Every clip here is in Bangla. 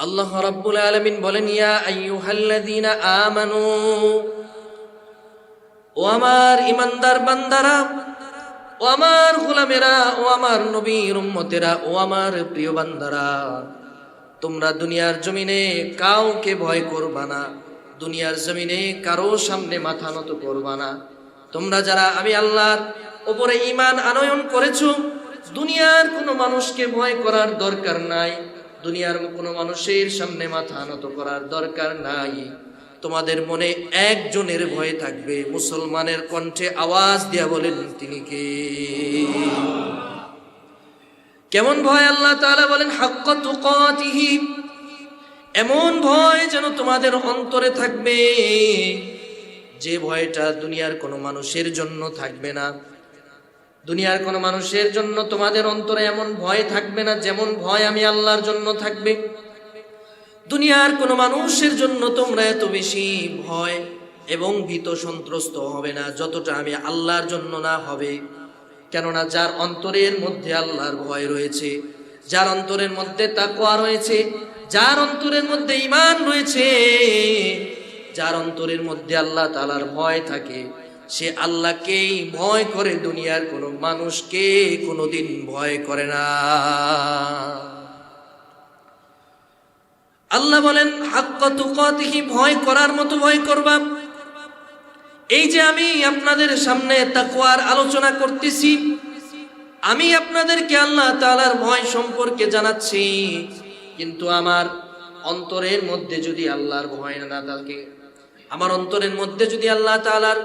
আল্লাহ রাব্বুল আলামিন বলেন, ইয়া আইয়ুহাল্লাযীনা আমানু, ও আমার ঈমানদার বান্দারা, ও আমার গোলামেরা, ও আমার নবীর উম্মতেরা, ও আমার প্রিয় বান্দারা, তোমরা দুনিয়ার জমিনে কাউকে ভয় করবা না, দুনিয়ার জমিনে কারো সামনে মাথা নত করবা না। তোমরা যারা আমি আল্লাহর উপরে ঈমান আনয়ন করেছো, দুনিয়ার কোনো মানুষকে ভয় করার দরকার নাই, দুনিয়ার কোনো মানুষের সামনে মাথা নত করার দরকার নাই। তোমাদের মনে একজনের ভয় থাকবে, মুসলমানের কণ্ঠে আওয়াজ দিয়া বলেন তিনি কে? কেমন ভয়? আল্লাহ তাআলা বলেন হাক্কা তুকাতিহি, এমন ভয় যেন তোমাদের অন্তরে থাকবে, যে ভয়টা দুনিয়ার কোনো মানুষের জন্য থাকবে না। দুনিয়ার কোনো মানুষের জন্য তোমাদের অন্তরে এমন ভয় থাকবে না যেমন ভয় আমি আল্লাহর জন্য থাকবে। দুনিয়ার কোনো মানুষের জন্য তোমরা এত বেশি ভয় এবং ভীত সন্ত্রস্ত হবে না যতটা আমি আল্লাহর জন্য না হবে। কেননা যার অন্তরের মধ্যে আল্লাহর ভয় রয়েছে, যার অন্তরের মধ্যে তাকওয়া রয়েছে, যার অন্তরের মধ্যে ঈমান রয়েছে, যার অন্তরের মধ্যে আল্লাহ তাআলার ভয় থাকে, সে আল্লাহকেই ভয় করে, দুনিয়ার কোনো মানুষকে কোনোদিন ভয় করে না। আল্লাহ বলেন হাক্কা তুকাতিহি, ভয় করার মতো ভয় করবা। এই যে আমি আপনাদের সামনে তাকওয়ার আলোচনা করতেছি, আমি আপনাদেরকে আল্লাহ তাআলার ভয় সম্পর্কে জানাচ্ছি, কিন্তু আমার অন্তরের মধ্যে যদি আল্লাহর ভয় না থাকে, আমার অন্তরের মধ্যে যদি আল্লাহ তাআলার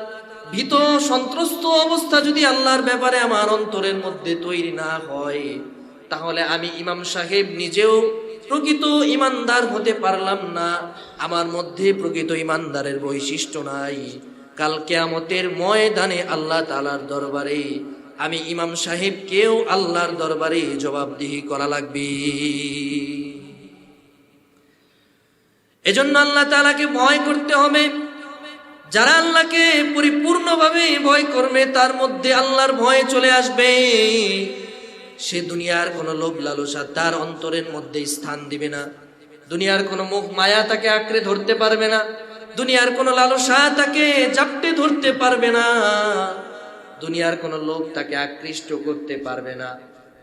ভীত সন্ত্রস্ত অবস্থা যদি আল্লাহর ব্যাপারে আমার অন্তরের মধ্যে তৈরি না হয়, তাহলে আমি ইমাম সাহেব নিজেও প্রকৃত ইমানদার হতে পারলাম না। আমার মধ্যে প্রকৃত ইমানদারের বৈশিষ্ট্য নাই। কাল কিয়ামতের ময়দানে আল্লাহ তাআলার দরবারে আমি ইমাম সাহেবকেও আল্লাহর দরবারে জবাবদিহি করা লাগবে। এজন্য আল্লাহ তাআলাকে ভয় করতে হবে। যারা আল্লাহকে পরিপূর্ণভাবে ভয় করবে, তার মধ্যে আল্লাহর ভয় চলে আসবে। সে দুনিয়ার কোনো লোভ লালসা তার অন্তরের মধ্যে স্থান দিবে না, দুনিয়ার কোনো মোহ মায়া তাকে আঁকড়ে ধরতে পারবে না, দুনিয়ার কোনো লালসা তাকে জাপটে ধরতে পারবে না, দুনিয়ার কোনো লোভ তাকে আকৃষ্ট করতে পারবে না,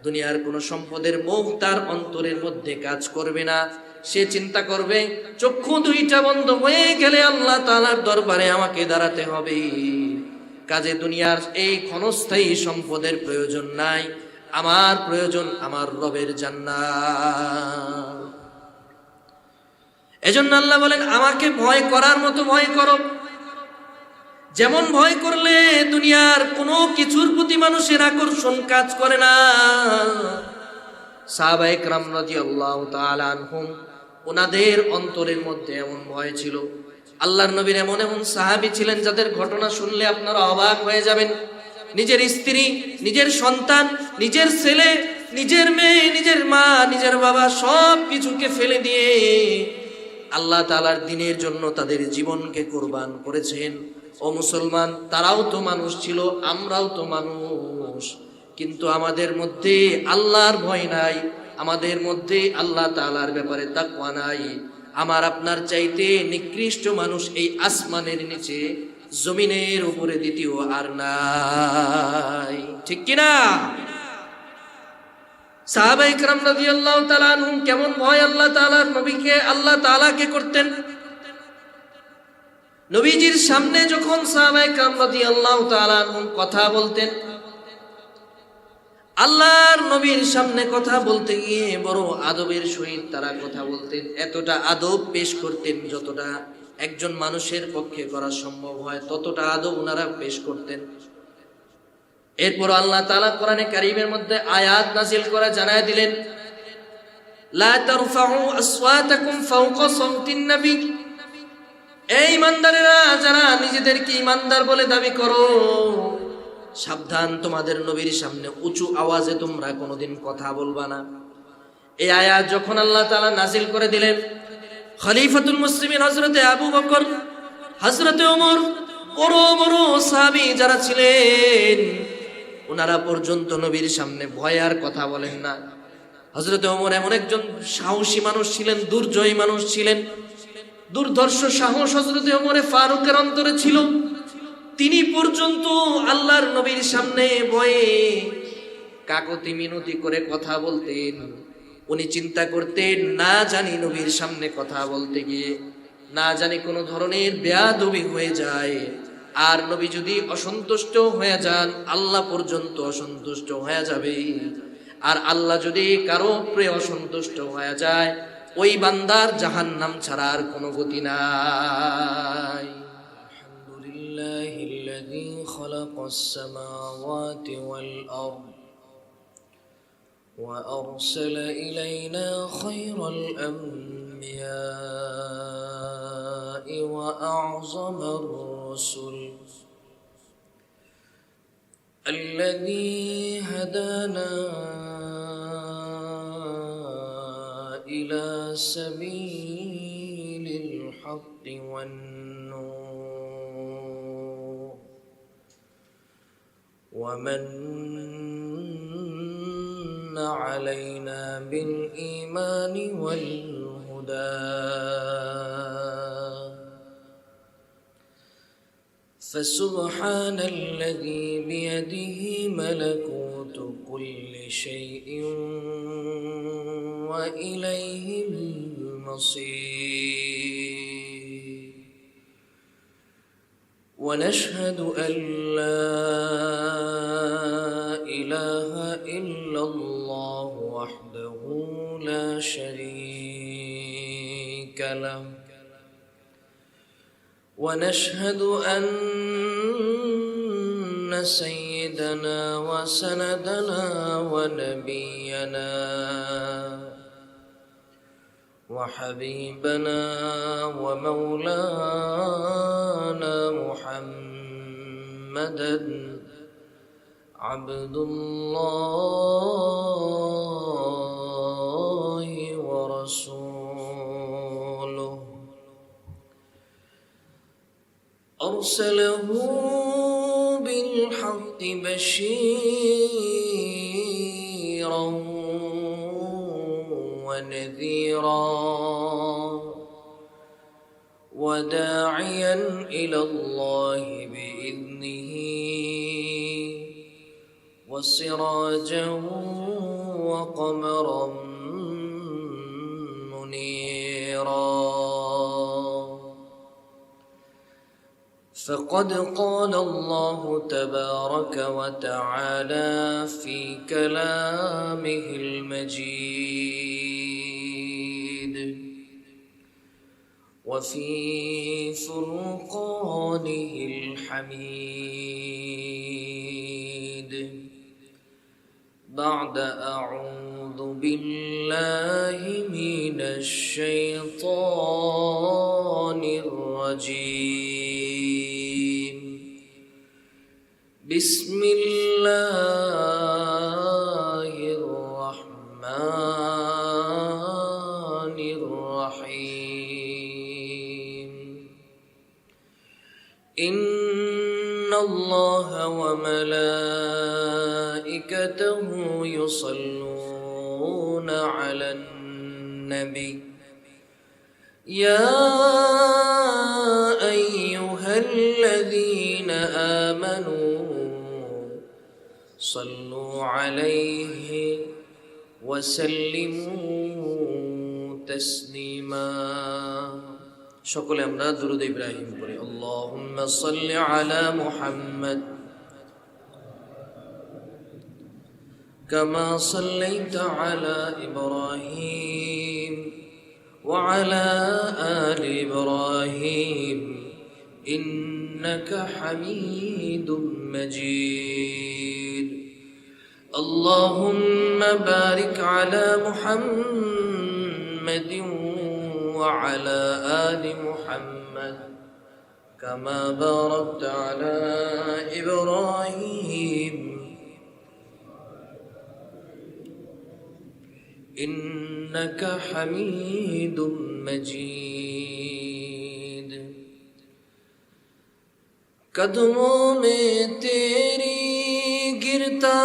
দুনিয়ার কোনো সম্পদের মোহ তার অন্তরের মধ্যে কাজ করবে না। সে চিন্তা করবে চক্ষু দুইটা বন্ধ হয়ে গেলে আল্লাহ তাআলার দরবারে আমাকে দাঁড়াতে হবে, কাজে দুনিয়ার এই ক্ষণস্থায়ী সম্পদের প্রয়োজন নাই, আমার প্রয়োজন আমার রবের জান্নাত। এজন্য আল্লাহ বলেন আমাকে ভয় করার মতো ভয় করো, যেমন ভয় করলে দুনিয়ার কোনো কিছুর প্রতি মানুষের আকর্ষণ কাজ করে না। সাহাবায়ে কেরাম রাদিয়াল্লাহু তাআলা আনহুম, ওনাদের অন্তরের মধ্যে এমন ভয় ছিল। আল্লাহর নবীর এমন এমন সাহাবী ছিলেন যাদের ঘটনা শুনলে আপনারা অবাক হয়ে যাবেন। নিজের স্ত্রী, নিজের সন্তান, নিজের ছেলে, নিজের মেয়ে, নিজের মা, নিজের বাবা সব কিছুকে ফেলে দিয়ে আল্লাহ তাআলার দ্বীনের জন্য তাদের জীবনকে কুরবান করেছেন। ও মুসলমান, তারাও তো মানুষ ছিল, আমরাও তো মানুষ, কিন্তু আমাদের মধ্যে আল্লাহর ভয় নাই, আমাদের মধ্যে আল্লাহ তাআলার ব্যাপারে তাকওয়া নাই। আমার আপনার চাইতে নিকৃষ্ট মানুষ এই আসমানের নিচে, জমিনের উপরে দ্বিতীয় আর নাই, ঠিক কিনা? সাহাবায়ে কেরাম রাদিয়াল্লাহু তাআলা আনহুম কেমন ভয় আল্লাহ তাআলার নবীকে, আল্লাহ তাআলাকে করতেন। নবীজির সামনে যখন সাহাবায়ে কেরাম রাদিয়াল্লাহু তাআলা আনহুম কথা বলতেন, আল্লাহর নবীর সামনে কথা বলতে গিয়ে বড় আদবের সহিত তারা কথা বলতেন। এতটা আদব পেশ করতেন যতটা একজন মানুষের পক্ষে করা সম্ভব হয়, ততটা আদব ওনারা পেশ করতেন। এরপর আল্লাহ তাআলা কোরআনে কারীমের মধ্যে আয়াত নাযিল করে জানায় দিলেন, লা তারফাউ আসওয়াতাকুম ফাওকা সাওতিন নবী, এই ঈমানদারেরা যারা নিজেদেরকে ঈমানদার বলে দাবি করো, সাবধান, তোমাদের নবীর সামনে উঁচু আওয়াজে তোমরা কোনোদিন কথা বলবা না। এই আয়াত যখন আল্লাহ তাআলা নাযিল করে দিলেন, খলিফাতুল মুসলিমিন হযরতে আবু বকর, হযরতে ওমর, বড় বড় সাহাবী যারা ছিলেন, ওনারা পর্যন্ত নবীর সামনে ভয় আর কথা বলেন না। হযরত ওমর এমন একজন সাহসী মানুষ ছিলেন, দুর্জয়ী মানুষ ছিলেন। দুর্ধর্ষ সাহস হযরত ওমরে ফারুকের অন্তরে ছিল। তিনি পর্যন্ত আল্লাহর নবীর সামনে ভয়ে কাকতি মিনতি করে কথা বলতেন। উনি চিন্তা করতেন, না জানি নবীর সামনে কথা বলতে গিয়ে না জানি কোনো ধরনের বেয়াদবি হয়ে যায়, আর নবী যদি অসন্তুষ্ট হয়ে যান আল্লাহ পর্যন্ত অসন্তুষ্ট হয়ে যাবে, আর আল্লাহ যদি কারো উপরে অসন্তুষ্ট হয়ে যায় ওই বান্দার জাহান্নাম ছাড়া আর কোনো গতি নাই। আলহামদুলিল্লাহিল্লাযী খালাকাস সামাওয়াতি ওয়াল আরদ ওয়া আরসালা ইলাইনা খায়রাল আমবিয়া'i ওয়া আ'যামার রাসূল الذي هدانا إلى سبيل الحق والنور ومن علينا بالإيمان والهدى فسبحان الذي بيده ملكوت كل شيء وإليه المصير ونشهد أن لا إله إلا الله وحده لا شريك له ونشهد أن سيدنا وسندنا ونبينا وحبيبنا ومولانا محمدا عبد الله ورسوله أرسله بالحق بشيرا ونذيرا وداعيا إلى الله بإذنه وسراجا وقمرا منيرا فقد قال الله تبارك وتعالى في كلامه المجيد وفي فرقانه الحميد بعد أعوذ بالله من الشيطان الرجيم بسم الله الرحمن الرحيم إن الله وملائكته يصلون على النبي يا أيها الذين آمنوا صلوا عليه وسلموا تسليما সকলে আমরা দুরূদ ইব্রাহিম পড়ি আল্লাহুম্মা সাল্লি আলা মুহাম্মাদ কামা সাল্লাইতা আলা ইব্রাহিম ওয়া আলা আলি ইব্রাহিম ইন্নাকা হামিদুম মাজিদ আল্লাহুম্মা বারিক আলা মুহাম্মাদিন وعلى آل محمد كما باركت على إبراهيم إنك حميد مجيد قدموں میں تیری گرتا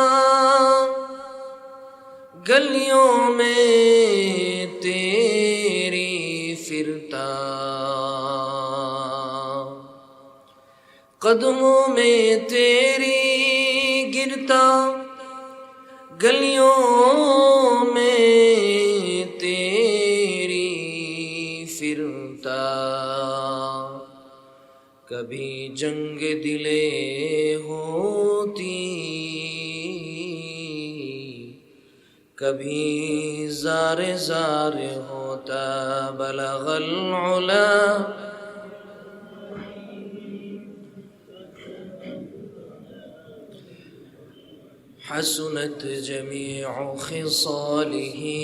गलियों में तेरी फिरता, कदमों में तेरी गिरता, गलियों में तेरी फिरता, कभी जंग दिले होती, कभी ज़ारे ज़ारे होता, बलगल उला हसनत जमीउ खिसालिही,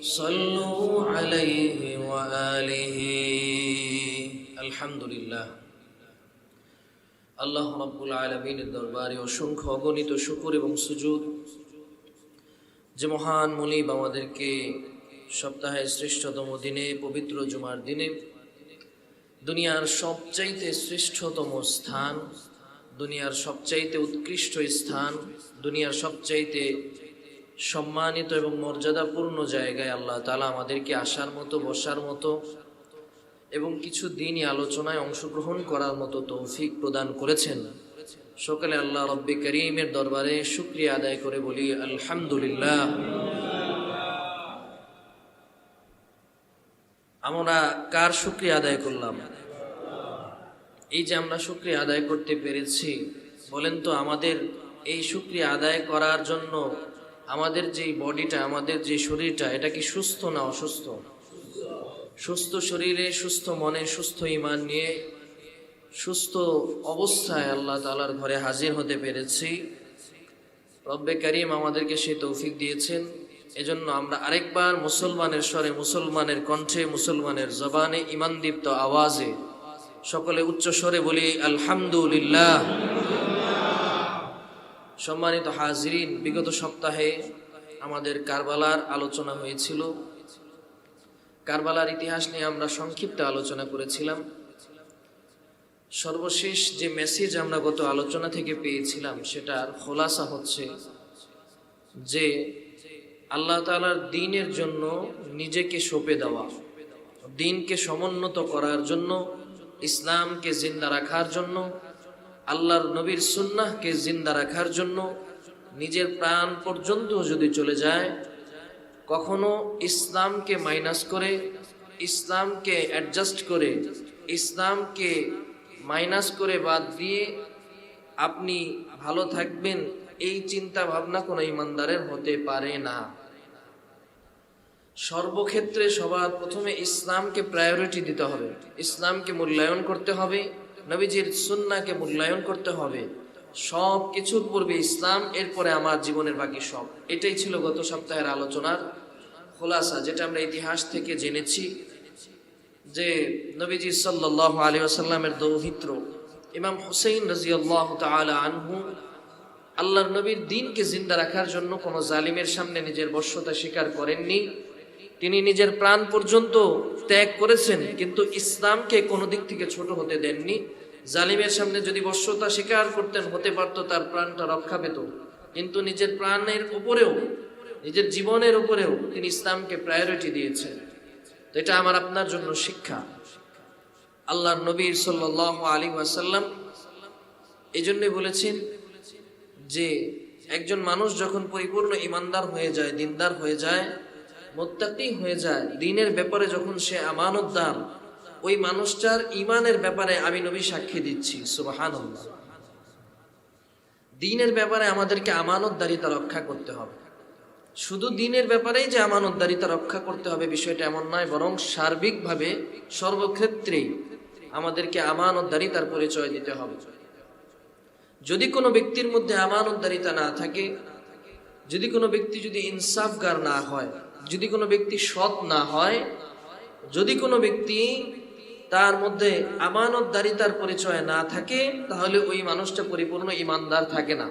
सल्लु अलैहि व आलिही। अल्हम्दुलिल्लाह। আল্লাহ রাব্বুল আলামিনের দরবারে অসংখ্য অগণিত শুকর এবং সুজুদ, যে মহান মুনিব আমাদেরকে সপ্তাহের শ্রেষ্ঠতম দিনে, পবিত্র জুমার দিনে, দুনিয়ার সবচাইতে শ্রেষ্ঠতম স্থান, দুনিয়ার সবচাইতে উৎকৃষ্ট স্থান, দুনিয়ার সবচাইতে সম্মানিত এবং মর্যাদাপূর্ণ জায়গায় আল্লাহ তাআলা আমাদেরকে আসার মতো, বসার মতো এবং কিছু দিনই আলোচনায় অংশগ্রহণ করার মতো তৌফিক প্রদান করেছেন। সকালে আল্লাহ রব্বে করিমের দরবারে শুকরিয়া আদায় করে বলি আলহামদুলিল্লাহ। আমরা কার শুকরিয়া আদায় করলাম? এই যে আমরা শুকরিয়া আদায় করতে পেরেছি, বলেন তো আমাদের এই শুকরিয়া আদায় করার জন্য আমাদের যে বডিটা, আমাদের যে শরীরটা, এটা কি সুস্থ না অসুস্থ? সুস্থ শরীরে, সুস্থ মনে, সুস্থ ঈমান নিয়ে, সুস্থ অবস্থায় আল্লাহ তাআলার ঘরে হাজির হতে পেরেছি। রব্বে করিম আমাদেরকে সেই তৌফিক দিয়েছেন। এজন্য আমরা আরেকবার মুসলমানের স্বরে, মুসলমানের কণ্ঠে, মুসলমানের জবানে, ঈমানদীপ্ত আওয়াজে সকলে উচ্চ স্বরে বলি আলহামদুলিল্লাহ। সম্মানিত হাজিরিন, বিগত সপ্তাহে আমাদের কারবালার আলোচনা হয়েছিল। কারবালার ইতিহাস নিয়ে আমরা সংক্ষিপ্ত আলোচনা করেছিলাম। সর্বশেষ যে মেসেজ আমরা গত আলোচনা থেকে পেয়েছিলাম, সেটার খোলাসা হচ্ছে যে আল্লাহ তাআলার দ্বীনের জন্য নিজেকে সঁপে দেওয়া, দ্বীনকে সমুন্নত করার জন্য, ইসলামকে জিন্দা রাখার জন্য, আল্লাহর নবীর সুন্নাহকে জিন্দা রাখার জন্য নিজের প্রাণ পর্যন্ত যদি চলে যায়, কখনো ইসলামকে মাইনাস করে, ইসলামকে অ্যাডজাস্ট করে, ইসলামকে মাইনাস করে বাদ দিয়ে আপনি ভালো থাকবেন, এই চিন্তা ভাবনা কোনো ইমানদারের হতে পারে না। সর্বক্ষেত্রে সবার প্রথমে ইসলামকে প্রায়োরিটি দিতে হবে, ইসলামকে মূল্যায়ন করতে হবে, নবীজির সুন্নাহকে মূল্যায়ন করতে হবে। সব কিছুর পূর্বে ইসলাম, এরপরে আমার জীবনের বাকি সব। এটাই ছিল গত সপ্তাহের আলোচনার খোলাসা, যেটা আমরা ইতিহাস থেকে জেনেছি যে নবীজি সাল্লাল্লাহু আলাইহি ওয়াসাল্লামের দৌহিত্র ইমাম হুসাইন রাদিয়াল্লাহু তাআলা আনহু আল্লাহর নবীর দ্বীনকে জিন্দা রাখার জন্য কোনো জালিমের সামনে নিজের বশ্যতা স্বীকার করেননি। তিনি নিজের প্রাণ পর্যন্ত ত্যাগ করেছেন, কিন্তু ইসলামকে কোনো দিক থেকে ছোট হতে দেননি। জালিমের সামনে যদি বশ্যতা স্বীকার করতেন, হতে পারত তার প্রাণটা রক্ষা পেত, কিন্তু নিজের প্রাণের উপরেও, নিজের জীবনের উপরেও তিনি ইসলামকে প্রায়োরিটি দিয়েছেন। তো এটা আমার আপনার জন্য শিক্ষা। আল্লাহর নবী সাল্লাল্লাহু আলাইহি ওয়াসাল্লাম এই জন্যই বলেছেন যে একজন মানুষ যখন পরিপূর্ণ ইমানদার হয়ে যায়, দিনদার হয়ে যায়, মুত্তাকি হয়ে যায়, দ্বীনের ব্যাপারে যখন সে আমানতদার, ওই মানুষটার ঈমানের ব্যাপারে আমি নবী সাক্ষী দিচ্ছি, সুবহানাল্লাহ। দ্বীনের ব্যাপারে আমাদেরকে আমানতদারিতা রক্ষা করতে হবে। শুধু দ্বীনের ব্যাপারেই যে আমানতদারিতা রক্ষা করতে হবে বিষয়টা এমন নয়, বরং সার্বিকভাবে সর্বক্ষেত্রেই আমাদেরকে আমানতদারিতার পরিচয় দিতে হবে। যদি কোনো ব্যক্তির মধ্যে আমানতদারিতা না থাকে, যদি কোনো ব্যক্তি যদি ইনসাফগার না হয়, যদি কোনো ব্যক্তি সৎ না হয়, যদি কোনো ব্যক্তি তার মধ্যে আমানতদারিতার পরিচয় না থাকে, তাহলে ওই মানুষটা পরিপূর্ণ ইমানদার থাকে না।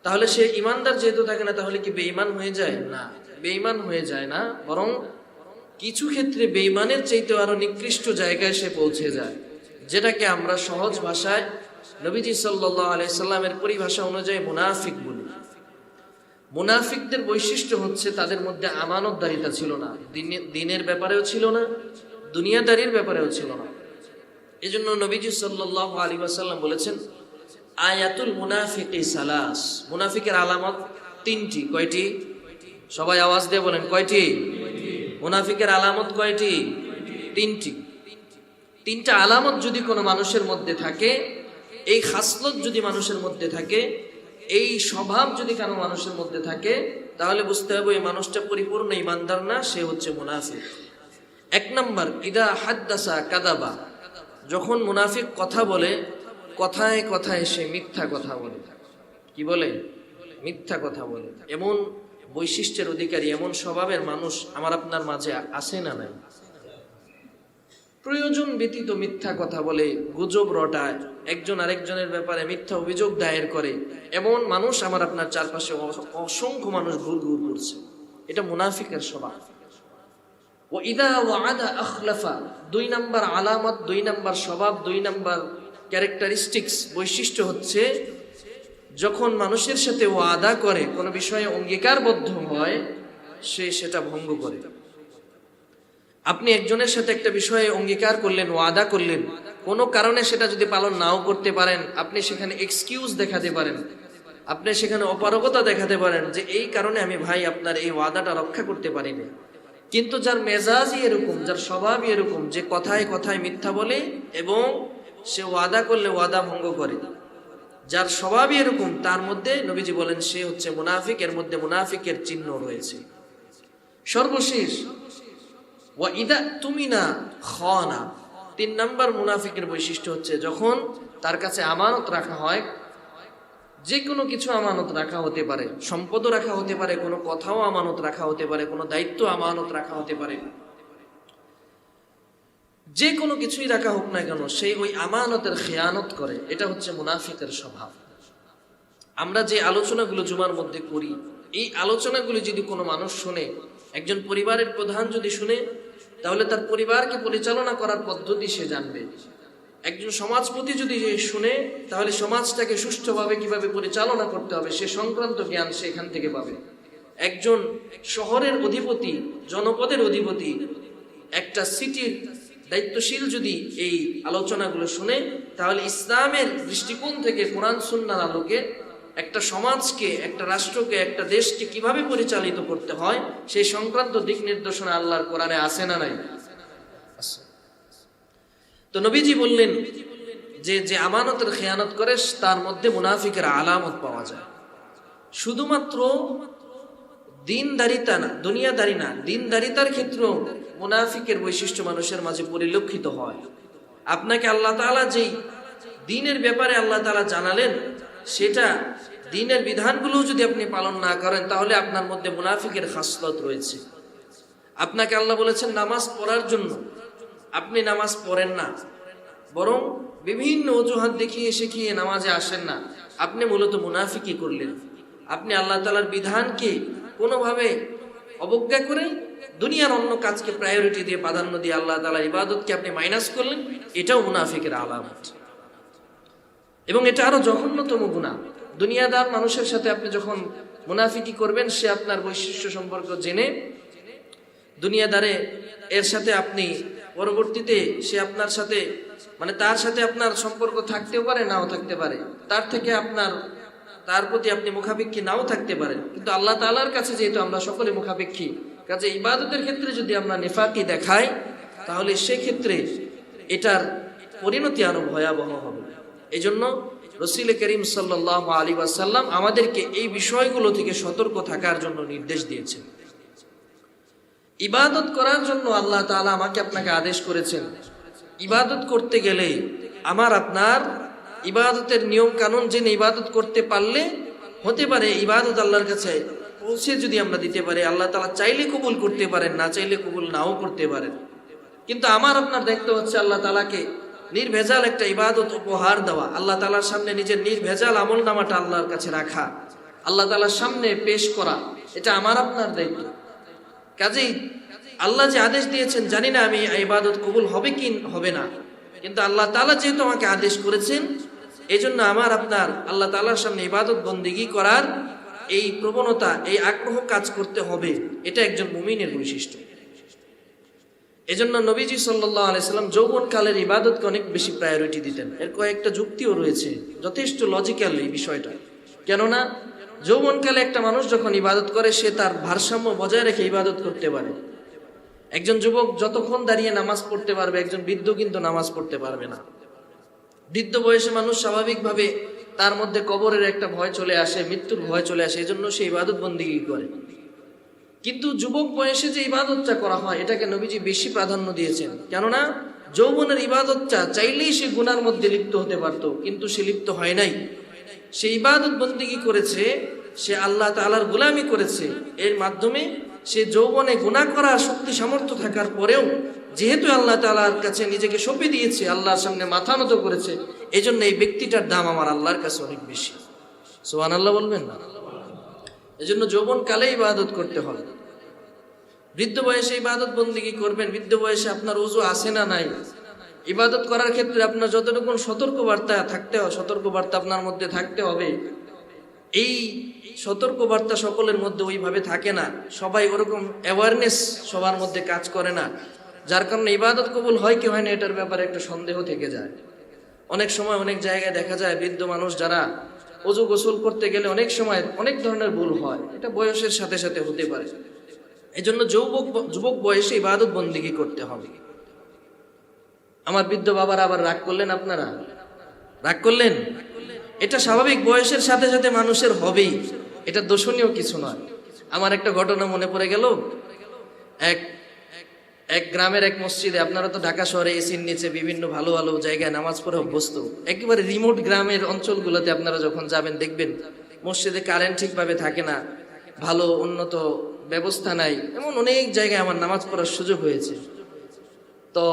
তাহলে সে ইমানদার যেহেতু থাকে না, তাহলে কি বেঈমান হয়ে যায়? না, বেঈমান হয়ে যায় না, বরং কিছু ক্ষেত্রে বেঈমানের চাইতে আরো নিকৃষ্ট জায়গায় সে পৌঁছে যায়, যেটাকে আমরা সহজ ভাষায় নবীজি সাল্লাল্লাহু আলাইহি সাল্লামের পরিভাষা অনুযায়ী মুনাফিক বলি। মুনাফিকদের বৈশিষ্ট্য হচ্ছে তাদের মধ্যে আমানতদারিতা ছিল না, দিনের ব্যাপারেও ছিল না, দুনিয়াদারির ব্যাপারেও ছিল না। এজন্য নবীজি সাল্লাল্লাহু আলাইহি ওয়াসাল্লাম বলেছেন, আয়াতুল মুনাফিকি সালাস, মুনাফিকের আলামত তিনটি। কয়টি? সবাই আওয়াজ দিয়ে বলেন, কয়টি? মুনাফিকের আলামত কয়টি? তিনটি। তিনটা আলামত যদি কোনো মানুষের মধ্যে থাকে, এই খাসলত যদি মানুষের মধ্যে থাকে, এই স্বভাব যদি কোনো মানুষের মধ্যে থাকে, তাহলে বুঝতে হবে এই মানুষটা পরিপূর্ণ ঈমানদার না, সে হচ্ছে মুনাফিক। এক নাম্বার, ইদা হাদ্দাসা কাযাবা, যখন মুনাফিক কথা বলে, কথায় কথায় সে মিথ্যা কথা বলে। কি বলে? মিথ্যা কথা বলে। এমন বৈশিষ্ট্যের অধিকারী, এমন স্বভাবের মানুষ আমার আপনার মাঝে আছে না নাই? প্রয়োজন ব্যতীত মিথ্যা কথা বলে, গুজব রটায়, একজন আরেকজনের ব্যাপারে মিথ্যা অভিযোগ দায়ের করে, এমন মানুষ আমার আপনার চারপাশে অসংখ্য মানুষ ঘুর ঘুর করছে। এটা মুনাফিকের স্বভাব। ও ইদা ওয়াদা আখলাফা, দুই নাম্বার আলামত, দুই নাম্বার স্বভাব, দুই নাম্বার ক্যারেক্টারিস্টিক্স, বৈশিষ্ট্য হচ্ছে যখন মানুষের সাথে ওয়াদা করে, কোনো বিষয়ে অঙ্গীকারবদ্ধ হয়, সে সেটা ভঙ্গ করে। আপনি একজনের সাথে একটা বিষয়ে অঙ্গীকার করলেন, ওয়াদা করলেন, কোনো কারণে সেটা যদি পালন নাও করতে পারেন, আপনি সেখানে এক্সকিউজ দেখাতে পারেন, আপনি সেখানে অপারগতা দেখাতে পারেন যে এই কারণে আমি ভাই আপনার এই ওয়াদাটা রক্ষা করতে পারিনি। কিন্তু যার মেজাজই এরকম, যার স্বভাবই এরকম, যে কথায় কথায় মিথ্যা বলে এবং সে ওয়াদা করলে ওয়াদা ভঙ্গ করে, যার স্বভাবই এরকম, তার মধ্যে নবীজি বলেন সে হচ্ছে মুনাফিক। এর মধ্যে মুনাফিকের চিহ্ন রয়েছে। সর্বশেষ, ওয়া ইদা তুমিনা খানা, তিন নাম্বার মুনাফিকের বৈশিষ্ট্য হচ্ছে যখন তার কাছে আমানত রাখা হয়, যে কোনো কিছু আমানত রাখা হতে পারে, সম্পদও রাখা হতে পারে, কোনো কথাও আমানত রাখা হতে পারে, কোনো দায়িত্ব আমানত রাখা হতে পারে, যে কোনো কিছুই রাখা হোক না কেন, সেই ওই আমানতের খেয়ানত করে। এটা হচ্ছে মুনাফিকের স্বভাব। আমরা যে আলোচনাগুলো জুমার মধ্যে করি, এই আলোচনাগুলো যদি কোনো মানুষ শুনে, একজন পরিবারের প্রধান যদি শুনে, তাহলে তার পরিবারকে পরিচালনা করার পদ্ধতি সে জানবে। একজন সমাজপতি যদি শুনে, তাহলে সমাজটাকে সুষ্ঠুভাবে কিভাবে পরিচালনা করতে হবে সে সংক্রান্ত জ্ঞান সে এখান থেকে পাবে। একজন শহরের অধিপতি, জনপদের অধিপতি, একটা সিটির দায়িত্বশীল যদি এই আলোচনাগুলো শুনে, তাহলে ইসলামের দৃষ্টিকোণ থেকে কোরআন সুন্নাহর আলোকে একটা সমাজকে, একটা রাষ্ট্রকে, একটা দেশকে কিভাবে পরিচালিত করতে হয় সেই সংক্রান্ত দিক নির্দেশনা আল্লাহর কোরআনে আছে না নাই? তো নবীজি বললেন যে যে আমানতের খেয়ানত করে তার মধ্যে মুনাফিকের আলামত পাওয়া যায়। শুধুমাত্র দিনদারিতা না, দুনিয়াদারি না, দিনদারিতার ক্ষেত্রেও মুনাফিকের বৈশিষ্ট্য মানুষের মাঝে পরিলক্ষিত হয়। আপনাকে আল্লাহ তাআলা যেই দিনের ব্যাপারে আল্লাহ তাআলা জানালেন, সেটা দিনের বিধানগুলো যদি আপনি পালন না করেন, তাহলে আপনার মধ্যে মুনাফিকের খাসলত রয়েছে। আপনাকে আল্লাহ বলেছেন নামাজ পড়ার জন্য, আপনি নামাজ পড়েন না, বরং বিভিন্ন অজুহাত দেখিয়ে শিখিয়ে নামাজে আসেন না, আপনি মূলত মুনাফিকই করলেন। আপনি আল্লাহ তাআলার বিধানকে কোনোভাবে অবজ্ঞা করে দুনিয়ার অন্য কাজকে প্রায়োরিটি দিয়ে, প্রাধান্য দিয়ে আল্লাহ তাআলার ইবাদতকে আপনি মাইনাস করলেন, এটাও মুনাফিকের আলামত। এবং এটা আরো জঘন্যতম গুনাহ। দুনিয়াদার মানুষের সাথে আপনি যখন মুনাফিকি করবেন, সে আপনার বৈশিষ্ট্য সম্পর্ক জেনে দুনিয়াদারে এর সাথে আপনি পরবর্তীতে সে আপনার সাথে, মানে তার সাথে আপনার সম্পর্ক থাকতেও পারে, নাও থাকতে পারে, তার থেকে তার প্রতি আপনি মুখাপেক্ষী নাও থাকতে পারেন, কিন্তু আল্লাহ তাআলার কাছে যেহেতু আমরা সকলে মুখাপেক্ষী, কাজে ইবাদতের ক্ষেত্রে যদি আমরা নিফাকি দেখাই, তাহলে সেক্ষেত্রে এটার পরিণতি আরো ভয়াবহ হবে। এই জন্য রাসূল করিম সাল্লাল্লাহু আলাইহি ওয়াসাল্লাম আমাদেরকে এই বিষয়গুলো থেকে সতর্ক থাকার জন্য নির্দেশ দিয়েছেন। ইবাদত করার জন্য আল্লাহ তাআলা আমাকে আপনাকে আদেশ করেছেন। ইবাদত করতে গেলে আমার আপনার ইবাদতের নিয়ম কানুন জেনে ইবাদত করতে পারলে হতে পারে ইবাদত আল্লাহর কাছে পৌঁছে যদি আমরা দিতে পারি, আল্লাহ তাআলা চাইলে কবুল করতে পারেন, না চাইলে কবুল নাও করতে পারেন। কিন্তু আমার আপনার দায়িত্ব হচ্ছে আল্লাহ তাআলাকে নির্ভেজাল একটা ইবাদত উপহার দেওয়া, আল্লাহ তাআলার সামনে নিজের নির্ভেজাল আমল নামাটা আল্লাহর কাছে রাখা, আল্লাহ তাআলার সামনে পেশ করা, এটা আমার আপনার দায়িত্ব। কাজেই আল্লাহ যে আদেশ দিয়েছেন, জানি না আমি ইবাদত কবুল হবে কি হবে না, কিন্তু আল্লাহ তাআলা যেহেতু আমাকে আদেশ করেছেন, এই জন্য আমার আপনার আল্লাহ তাআলার সামনে ইবাদত বন্দেগী করার এই প্রবণতা, এই আগ্রহ কাজ করতে হবে, এটা একজন মুমিনের বৈশিষ্ট্য। এজন্য নবীজি সাল্লাল্লাহু আলাইহি সাল্লাম যৌবনকালের ইবাদতকে অনেক বেশি প্রায়োরিটি দিতেন। এর কয়েকটা যুক্তিও রয়েছে, যথেষ্ট লজিক্যাল এই বিষয়টা। কেননা যৌবনকালে একটা মানুষ যখন ইবাদত করে, সে তার ভারসাম্য বজায় রেখে ইবাদত করতে পারে। একজন যুবক যতক্ষণ দাঁড়িয়ে নামাজ পড়তে পারবে, একজন বৃদ্ধ কিন্তু নামাজ পড়তে পারবে না। বৃদ্ধ বয়সে মানুষ স্বাভাবিকভাবে তার মধ্যে কবরের একটা ভয় চলে আসে, মৃত্যুর ভয় চলে আসে, এজন্য সে ইবাদত বন্দেগী করে। কিন্তু যুবক বয়সে যে ইবাদতটা করা হয়, এটাকে নবীজি বেশি প্রাধান্য দিয়েছেন। কেননা যৌবনের ইবাদতটা চাইলেই সে গুনার মধ্যে লিপ্ত হতে পারত, কিন্তু সে লিপ্ত হয় নাই। সে ইবাদত বন্দেগী করেছে, সে আল্লাহ তাআলার গোলামি করেছে। এর মাধ্যমে সে যৌবনে গুনাহ করার শক্তি সামর্থ্য থাকার পরেও যেহেতু আল্লাহ তাআলার কাছে নিজেকে সঁপে দিয়েছে, আল্লাহর সামনে মাথা নত করেছে, এজন্য এই ব্যক্তিটার দাম আমার আল্লাহর কাছে অনেক বেশি। সুবহানাল্লাহ বলবেন না? এজন্য যৌবনকালে ইবাদত করতে হবে। বৃদ্ধ বয়সে ইবাদত বন্দেগী করবেন, বৃদ্ধ বয়সে আপনার ওযু আছে না নাই, ইবাদত করার ক্ষেত্রে আপনার যতটুকু সতর্কবার্তা থাকতে হবে, সতর্কবার্তা আপনার মধ্যে থাকতে হবে। এই সতর্কবার্তা সকলের মধ্যে ওইভাবে থাকে না, সবাই ওরকম অ্যাওয়ারনেস সবার মধ্যে কাজ করে না, যার কারণে ইবাদত কবুল হয় কি হয় না এটার ব্যাপারে একটা সন্দেহ থেকে যায়। অনেক সময় অনেক জায়গায় দেখা যায় বৃদ্ধ মানুষ যারা ওযু গোসল করতে গেলে অনেক সময় অনেক ধরনের ভুল হয়, এটা বয়সের সাথে সাথে হতে পারে। এজন্য যুবক বয়সে ইবাদত বন্দেগী করতে হবে। আমার বৃদ্ধ বাবারা আবার রাগ করলেন, আপনারা রাগ করলেন, এটা স্বাভাবিক, বয়সের সাথে সাথে মানুষের হবেই, এটা দোষণীয় কিছু নয়। আমার একটা ঘটনা মনে পড়ে গেল। এক গ্রামের এক মসজিদে, আপনারা তো ঢাকা শহরে এসির নিচে বিভিন্ন ভালো ভালো জায়গায় নামাজ পড়ে অভ্যস্ত, একেবারে রিমোট গ্রামের অঞ্চলগুলোতে আপনারা যখন যাবেন দেখবেন মসজিদে কারেন্ট ঠিকভাবে থাকে না, ভালো উন্নত ব্যবস্থা নাই, এমন অনেক জায়গায় আমার নামাজ পড়ার সুযোগ হয়েছে। তো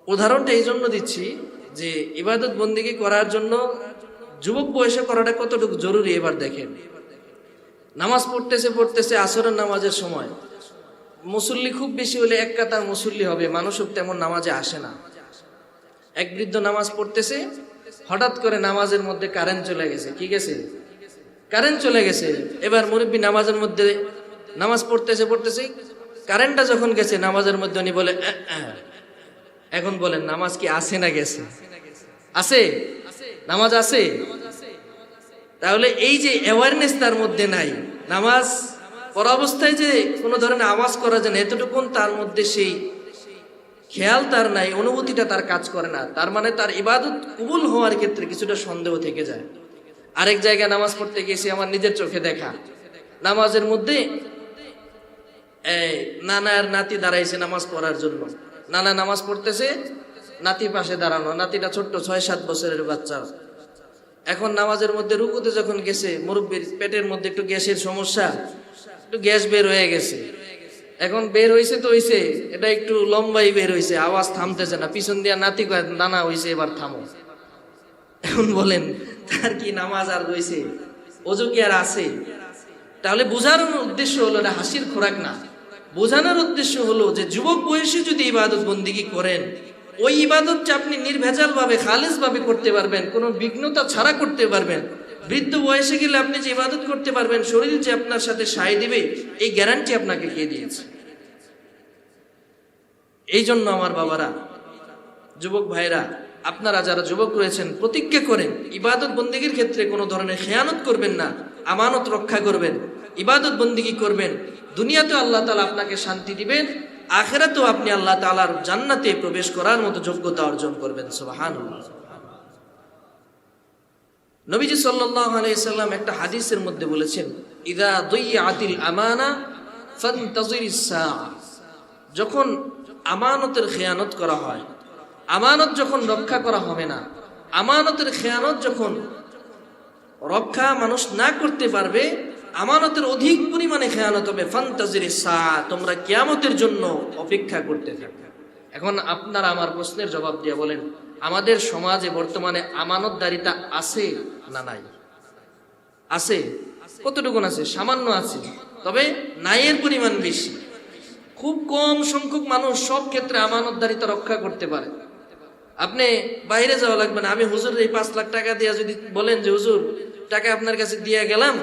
উদাহরণটা এই জন্য দিচ্ছি যে ইবাদত বন্দেগী করার জন্য যুবক বয়সে করাটা কতটুকু জরুরি। এবার দেখেন, নামাজ পড়তেছে আসরের নামাজের সময়, মুসল্লি খুব বেশি হলে এক কাতার মুসল্লি হবে, মানুষও তেমন নামাজে আসে না। এক বৃদ্ধ নামাজ পড়তেছে, হঠাৎ করে নামাজের মধ্যে কারেন্ট চলে গেছে। কি গেছে? কারেন্ট চলে গেছে। এবার মুরব্বী নামাজের মধ্যে নামাজ পড়তেছে, কারেন্টটা যখন গেছে নামাজের মধ্যে উনি বলে, এখন বলেন নামাজ কি আছে না গেছে? আছে, নামাজ আছে। তাহলে এই যে অ্যাওয়ারনেস তার মধ্যে নাই, নামাজ পড়া অবস্থায় যে কোনো ধরনের আওয়াজ করা যায় না, এতটুকুন তার মধ্যে সেই খেয়াল তার নাই, অনুভূতিটা তার কাজ করে না। তার মানে তার ইবাদত কবুল হওয়ার ক্ষেত্রে কিছুটা সন্দেহ থেকে যায়। আরেক জায়গায় নামাজ পড়তে গেছি, আমার নিজের চোখে দেখা, নামাজের মধ্যে নানা আর নাতি দাঁড়াইছে নামাজ পড়ার জন্য। নানা নামাজ পড়তেছে, নাতি পাশে দাঁড়ানো, নাতিটা ছোট্ট 6-7 বছরের বাচ্চা। এখন নামাজের মধ্যে রুকুতে যখন গেছে, মুরব্বির পেটের মধ্যে একটু গ্যাসের সমস্যা, একটু গ্যাস বের হয়ে গেছে। এখন বের হয়েছে তো হয়েছে, এটা একটু লম্বাই বের হয়েছে, আওয়াজ থামতেছে না। পিছন দিয়া নাতি কয়, নানা হয়েছে, এবার থামো। এখন বলেন তার কি নামাজ আর রয়েছে? ওযু কি আর আছে? তাহলে বোঝানোর উদ্দেশ্য হলো না হাসির খোরাক না, বোঝানোর উদ্দেশ্য হলো যে যুবক বয়সে যদি ইবাদত বন্দেগী করেন, ওই ইবাদতটা আপনি নির্ভেজাল ভাবে খালেস ভাবে করতে পারবেন, কোনো বিঘ্নতা ছাড়া করতে পারবেন। বৃদ্ধ বয়সে গেলে আপনি যে ইবাদত করতে পারবেন, শরীর যে আপনার সাথে সায় দিবে, এই গ্যারান্টি আপনাকে কে দিয়েছে? এই জন্য আমার বাবারা, যুবক ভাইরা, আপনারা যারা যুবক রয়েছেন, প্রতিজ্ঞা করেন ইবাদত বন্দেগীর ক্ষেত্রে কোনো ধরনের খেয়ানত করবেন না, আমানত রক্ষা করবেন, ইবাদত বন্দেগী করবেন। দুনিয়াতেও আল্লাহ তাআলা আপনাকে শান্তি দিবেন, আখিরাতেও আপনি আল্লাহ তাআলার জান্নাতে প্রবেশ করার মতো যোগ্যতা অর্জন করবেন। সুবহানাল্লাহ। নবীজি সাল্লাল্লাহু আলাইহি সাল্লাম একটা হাদিসের মধ্যে বলেছেন, ইযা দুইয়াতিল আমানা ফান্তাজিরিস সাআ। যখন আমানতের খেয়ানত করা হয়, আমানত যখন রক্ষা করা হবে না, আমানতের খেয়ানত যখন রক্ষা মানুষ না করতে পারবে, আমানতের অধিক পরিমাণে খেয়ানত হবে, ফান্তাজিরিস সাআ, তোমরা কিয়ামতের জন্য অপেক্ষা করতে থাকো। এখন আপনারা আমার প্রশ্নের জবাব দিয়ে বলেন, আমাদের সমাজে বর্তমানে আমানতদারিতা আছে না নাই? আছে। কতটুকু আছে? সামান্য আছে, তবে নাইয়ের পরিমাণ বেশি। খুব কম সংখ্যক মানুষ সব ক্ষেত্রে আমানতদারিতা রক্ষা করতে পারে। আপনি বাইরে যাওয়া লাগবে না, আমি হুজুর এই 5 লাখ টাকা দিয়ে যদি বলেন যে হুজুর টাকা আপনার কাছে দিয়ে গেলাম,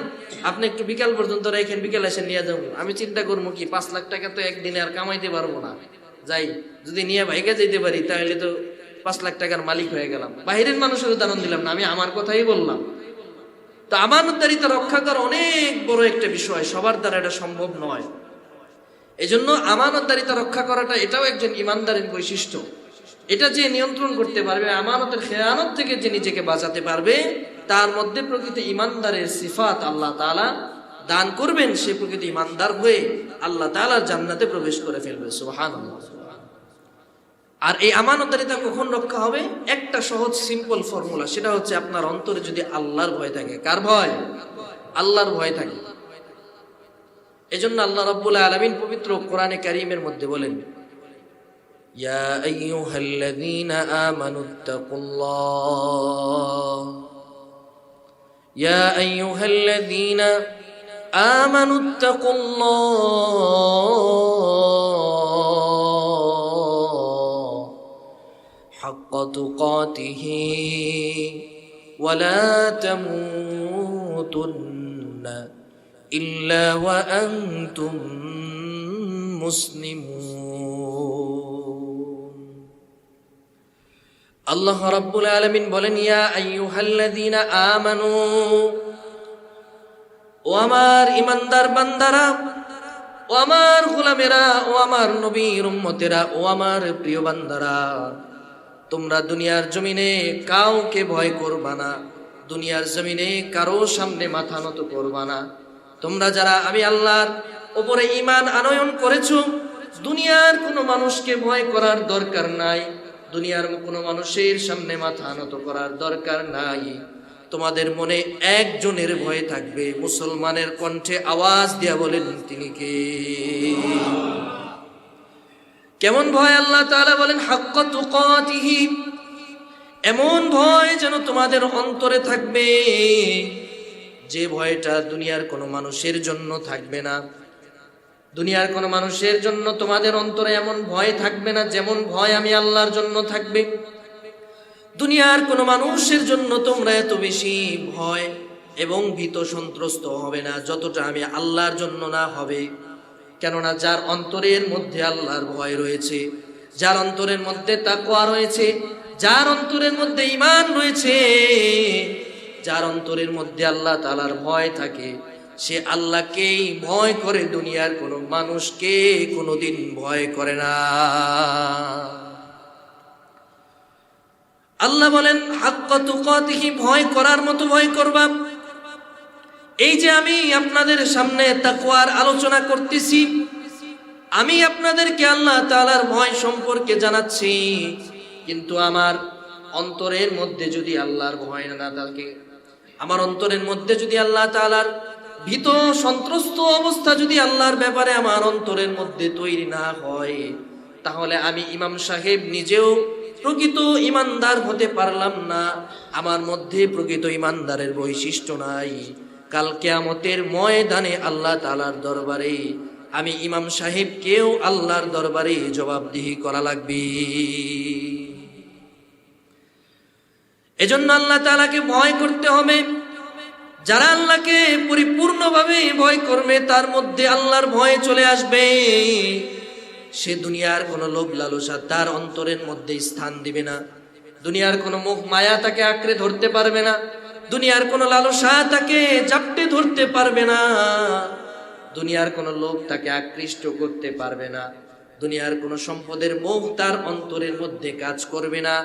আপনি একটু বিকাল পর্যন্ত রেখেন, বিকাল এসে নিয়ে যাবো। আমি চিন্তা করবো কি 5 লাখ টাকা তো একদিনে আর কামাইতে পারবো না, যাই যদি নিয়ে ভাইকে যেতে পারি তাহলে তো 5 লাখ টাকার মালিক হয়ে গেলাম। বাহিরের মানুষের উদাহরণ দিলাম না, আমি আমার কথাই বললাম। তো আমানতদারিতা রক্ষা করা অনেক বড় একটা বিষয়, সবার দ্বারা এটা সম্ভব নয়। এজন্য আমানতদারিতা রক্ষা করাটা এটাও একজন ইমানদারের বৈশিষ্ট্য। এটা যে নিয়ন্ত্রণ করতে পারবে, আমানতের খেয়ানত থেকে যে নিজেকে বাঁচাতে পারবে, তার মধ্যে প্রকৃত ইমানদারের সিফাত আল্লাহ তাআলা দান করবেন। সে প্রকৃত ইমানদার হয়ে আল্লাহ তাআলার জান্নাতে প্রবেশ করে ফেলবে। সুবহানাল্লাহ। আর এই আমানতদারিতা কখন রক্ষা হবে? একটা সহজ সিম্পল ফর্মুলা, সেটা হচ্ছে আপনার অন্তরে যদি আল্লাহর ভয় থাকে। কার ভয়? আল্লাহর ভয় থাকে। এজন্য আল্লাহ রাব্বুল আলামিন পবিত্র কোরআনে কারীমের মধ্যে বলেন, ইয়া আইয়ুহাল্লাযীনা আমানুত্তাকুল্লাহ, ইয়া আইয়ুহাল্লাযীনা আমানুত্তাকুল্লাহ হাক্কা তুকাতিহি ওয়া লা তামুতুন্না ইল্লা ওয়া আনতুম মুসলিমুন। আল্লাহ রাব্বুল আলামিন বলেন, ইয়া আইয়ুহাল্লাযীনা আমানু, ও আমার ইমানদার বান্দারা, ও আমার গোলামেরা, ও আমার নবীর উম্মতেরা, ও আমার প্রিয় বান্দারা, তোমরা দুনিয়ার জমিনে কাউকে ভয় করবা না, দুনিয়ার জমিনে কারো সামনে মাথা নত করবা না। তোমরা যারা আমি আল্লাহর উপরে ঈমান আনয়ন করেছো, দুনিয়ার কোনো মানুষকে ভয় করার দরকার নাই, দুনিয়ার কোনো মানুষের সামনে মাথা নত করার দরকার নাই। তোমাদের মনে একজনের ভয় থাকবে, মুসলমানের কণ্ঠে আওয়াজ দিয়া বলেন তিনি কে? কেমন ভয়? আল্লাহ তাআলা বলেন হাক্কা তুকাতিহি, এমন ভয় যেন তোমাদের অন্তরে থাকবে, যে ভয়টা দুনিয়ার কোনো মানুষের জন্য থাকবে না। দুনিয়ার কোনো মানুষের জন্য তোমাদের অন্তরে এমন ভয় থাকবে না যেমন ভয় আমি আল্লাহর জন্য থাকবে। দুনিয়ার কোনো মানুষের জন্য তোমরা এত বেশি ভয় এবং ভীত সন্ত্রস্ত হবে না যতটা আমি আল্লাহর জন্য না হবে। কেননা যার অন্তরের মধ্যে আল্লাহর ভয় রয়েছে, যার অন্তরের মধ্যে তাকওয়া রয়েছে, যার অন্তরের মধ্যে ঈমান রয়েছে, যার অন্তরের মধ্যে আল্লাহ তাআলার ভয় থাকে, সে আল্লাহকেই ভয় করে, দুনিয়ার কোনো মানুষকে কোনোদিন ভয় করে না। আল্লাহ বলেন হাক্কা তুকাতিহি, ভয় করার মতো ভয় করবা। এই যে আমি আপনাদের সামনে তাকওয়ার আলোচনা করতেছি, আমি আপনাদেরকে আল্লাহ তাআলার ভয় সম্পর্কে জানাচ্ছি, কিন্তু আমার অন্তরের মধ্যে যদি আল্লাহর ভয় না থাকে, আমার অন্তরের মধ্যে যদি আল্লাহ তাআলার ভীত সন্ত্রস্ত অবস্থা যদি আল্লাহর ব্যাপারে আমার অন্তরের মধ্যে তৈরি না হয়, তাহলে আমি ইমাম সাহেব নিজেও প্রকৃত ইমানদার হতে পারলাম না। আমার মধ্যে প্রকৃত ইমানদারের বৈশিষ্ট্য নাই। কাল কিয়ামতের ময়দানে আল্লাহ তাআলার দরবারে আমি ইমাম সাহেবকেও আল্লাহর দরবারে জবাবদিহি করা লাগবে। এজন্য আল্লাহ তাআলাকে ভয় করতে হবে। যারা আল্লাহকে পরিপূর্ণভাবে ভয় করবে, তার মধ্যে আল্লাহর ভয় চলে আসবে। সে দুনিয়ার কোনো লোভ লালসা তার অন্তরের মধ্যে স্থান দিবে না, দুনিয়ার কোনো মোহ মায়া তাকে আঁকড়ে ধরতে পারবে না, দুনিয়ার কোনো লালসা তাকে জাপটে ধরতে পারবে না, দুনিয়ার কোনো লোভ তাকে আকৃষ্ট করতে পারবে না, দুনিয়ার কোনো সম্পদের মোহ তার অন্তরের মধ্যে কাজ করবে না।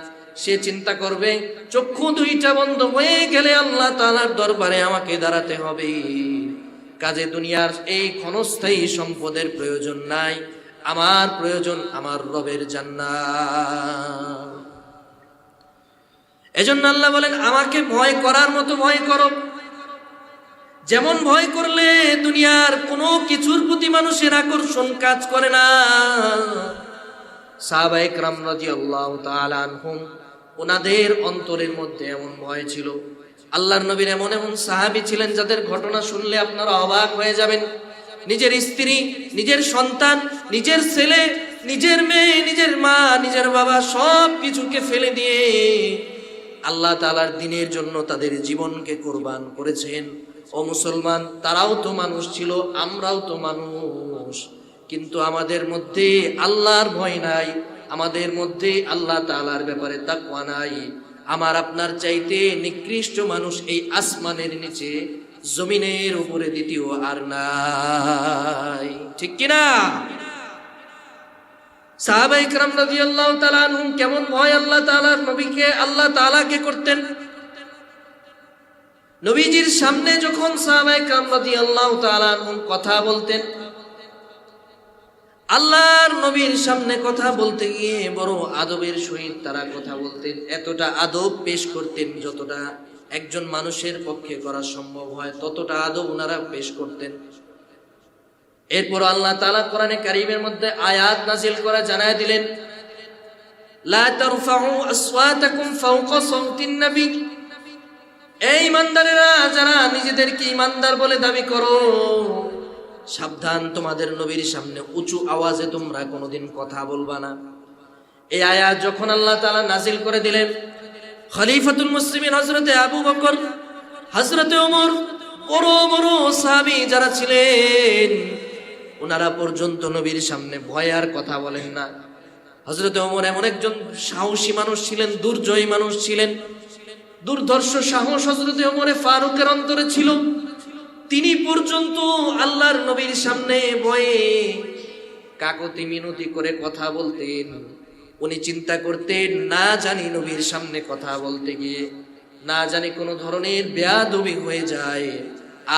সে চিন্তা করবে চক্ষু দুইটা বন্ধ হয়ে গেলে আল্লাহ তাআলার দরবারে আমাকে দাঁড়াতে হবে, কাজে দুনিয়ার এই ক্ষণস্থায়ী সম্পদের প্রয়োজন নাই, আমার প্রয়োজন আমার রবের জান্নাত। এজন্য আল্লাহ বলেন আমাকে ভয় করার মতো ভয় করো, যেমন ভয় করলে দুনিয়ার কোনো কিছুর প্রতি মানুষের আকর্ষণ কাজ করে না। সাহাবায়ে কেরাম রাদিয়াল্লাহু তাআলা আনহুম, ওনাদের অন্তরের মধ্যে এমন ভয় ছিল। আল্লাহর নবীর এমন এমন সাহাবী ছিলেন যাদের ঘটনা শুনলে আপনারা অবাক হয়ে যাবেন। নিজের স্ত্রী, নিজের সন্তান, নিজের ছেলে, নিজের মেয়ে, নিজের মা, নিজের বাবা সব কিছুকে ফেলে দিয়ে আল্লাহ তাআলার দ্বীনের জন্য তাদের জীবনকে কোরবান করেছেন। ও মুসলমান, তারাও তো মানুষ ছিল, আমরাও তো মানুষ, কিন্তু আমাদের মধ্যে আল্লাহর ভয় নাই, আমাদের মধ্যে আল্লাহ তাআলার ব্যাপারে তাকওয়া নাই। আমার আপনার চাইতে নিকৃষ্ট মানুষ এই আসমানের নিচে, জমিনের উপরে দ্বিতীয় আর নাই, ঠিক কিনা? সাহাবায়ে কেরাম রাদিয়াল্লাহু তাআলা আনহুম কেমন ভয় আল্লাহ তাআলার নবীকে, আল্লাহ তাআলাকে করতেন। নবীজির সামনে যখন সাহাবায়ে কেরাম রাদিয়াল্লাহু তাআলা আনহুম কথা বলতেন, আল্লাহর নবীর সামনে কথা বলতে গিয়ে বড় আদবের সহিত তারা কথা বলতেন। এতটা আদব পেশ করতেন যতটা একজন মানুষের পক্ষে করা সম্ভব হয়, ততটা আদব ওনারা পেশ করতেন। এরপর আল্লাহ তাআলা কোরআনে কারীমের মধ্যে আয়াত নাযিল করা জানায় দিলেন, লা তারফাউ আসওয়াতাকুম ফাওকা সাওতিন নবী। এই ইমানদারেরা, যারা নিজেদেরকে ইমানদার বলে দাবি করো, সাবধান, তোমাদের নবীর সামনে উঁচু আওয়াজে তোমরা কোনোদিন কথা বলবা না। এই আয়াত যখন আল্লাহ তাআলা নাযিল করে দিলেন, খলিফাতুল মুসলিমিন হযরতে আবু বকর, হযরতে ওমর, বড় বড় সাহাবী যারা ছিলেন, ওনারা পর্যন্ত নবীর সামনে ভয় আর কথা বলেন না। হযরতে ওমর এমন একজন সাহসী মানুষ ছিলেন, দুর্জয়ী মানুষ ছিলেন, দুর্ধর্ষ সাহস হযরতে ওমরে ফারুকের অন্তরে ছিল। তিনি পর্যন্ত আল্লাহর নবীর সামনে ভয়ে কাকতি মিনতি করে কথা বলতেন। উনি চিন্তা করতেন, না জানি নবীর সামনে কথা বলতে গিয়ে না জানি কোনো ধরনের বেয়াদবি হয়ে যায়,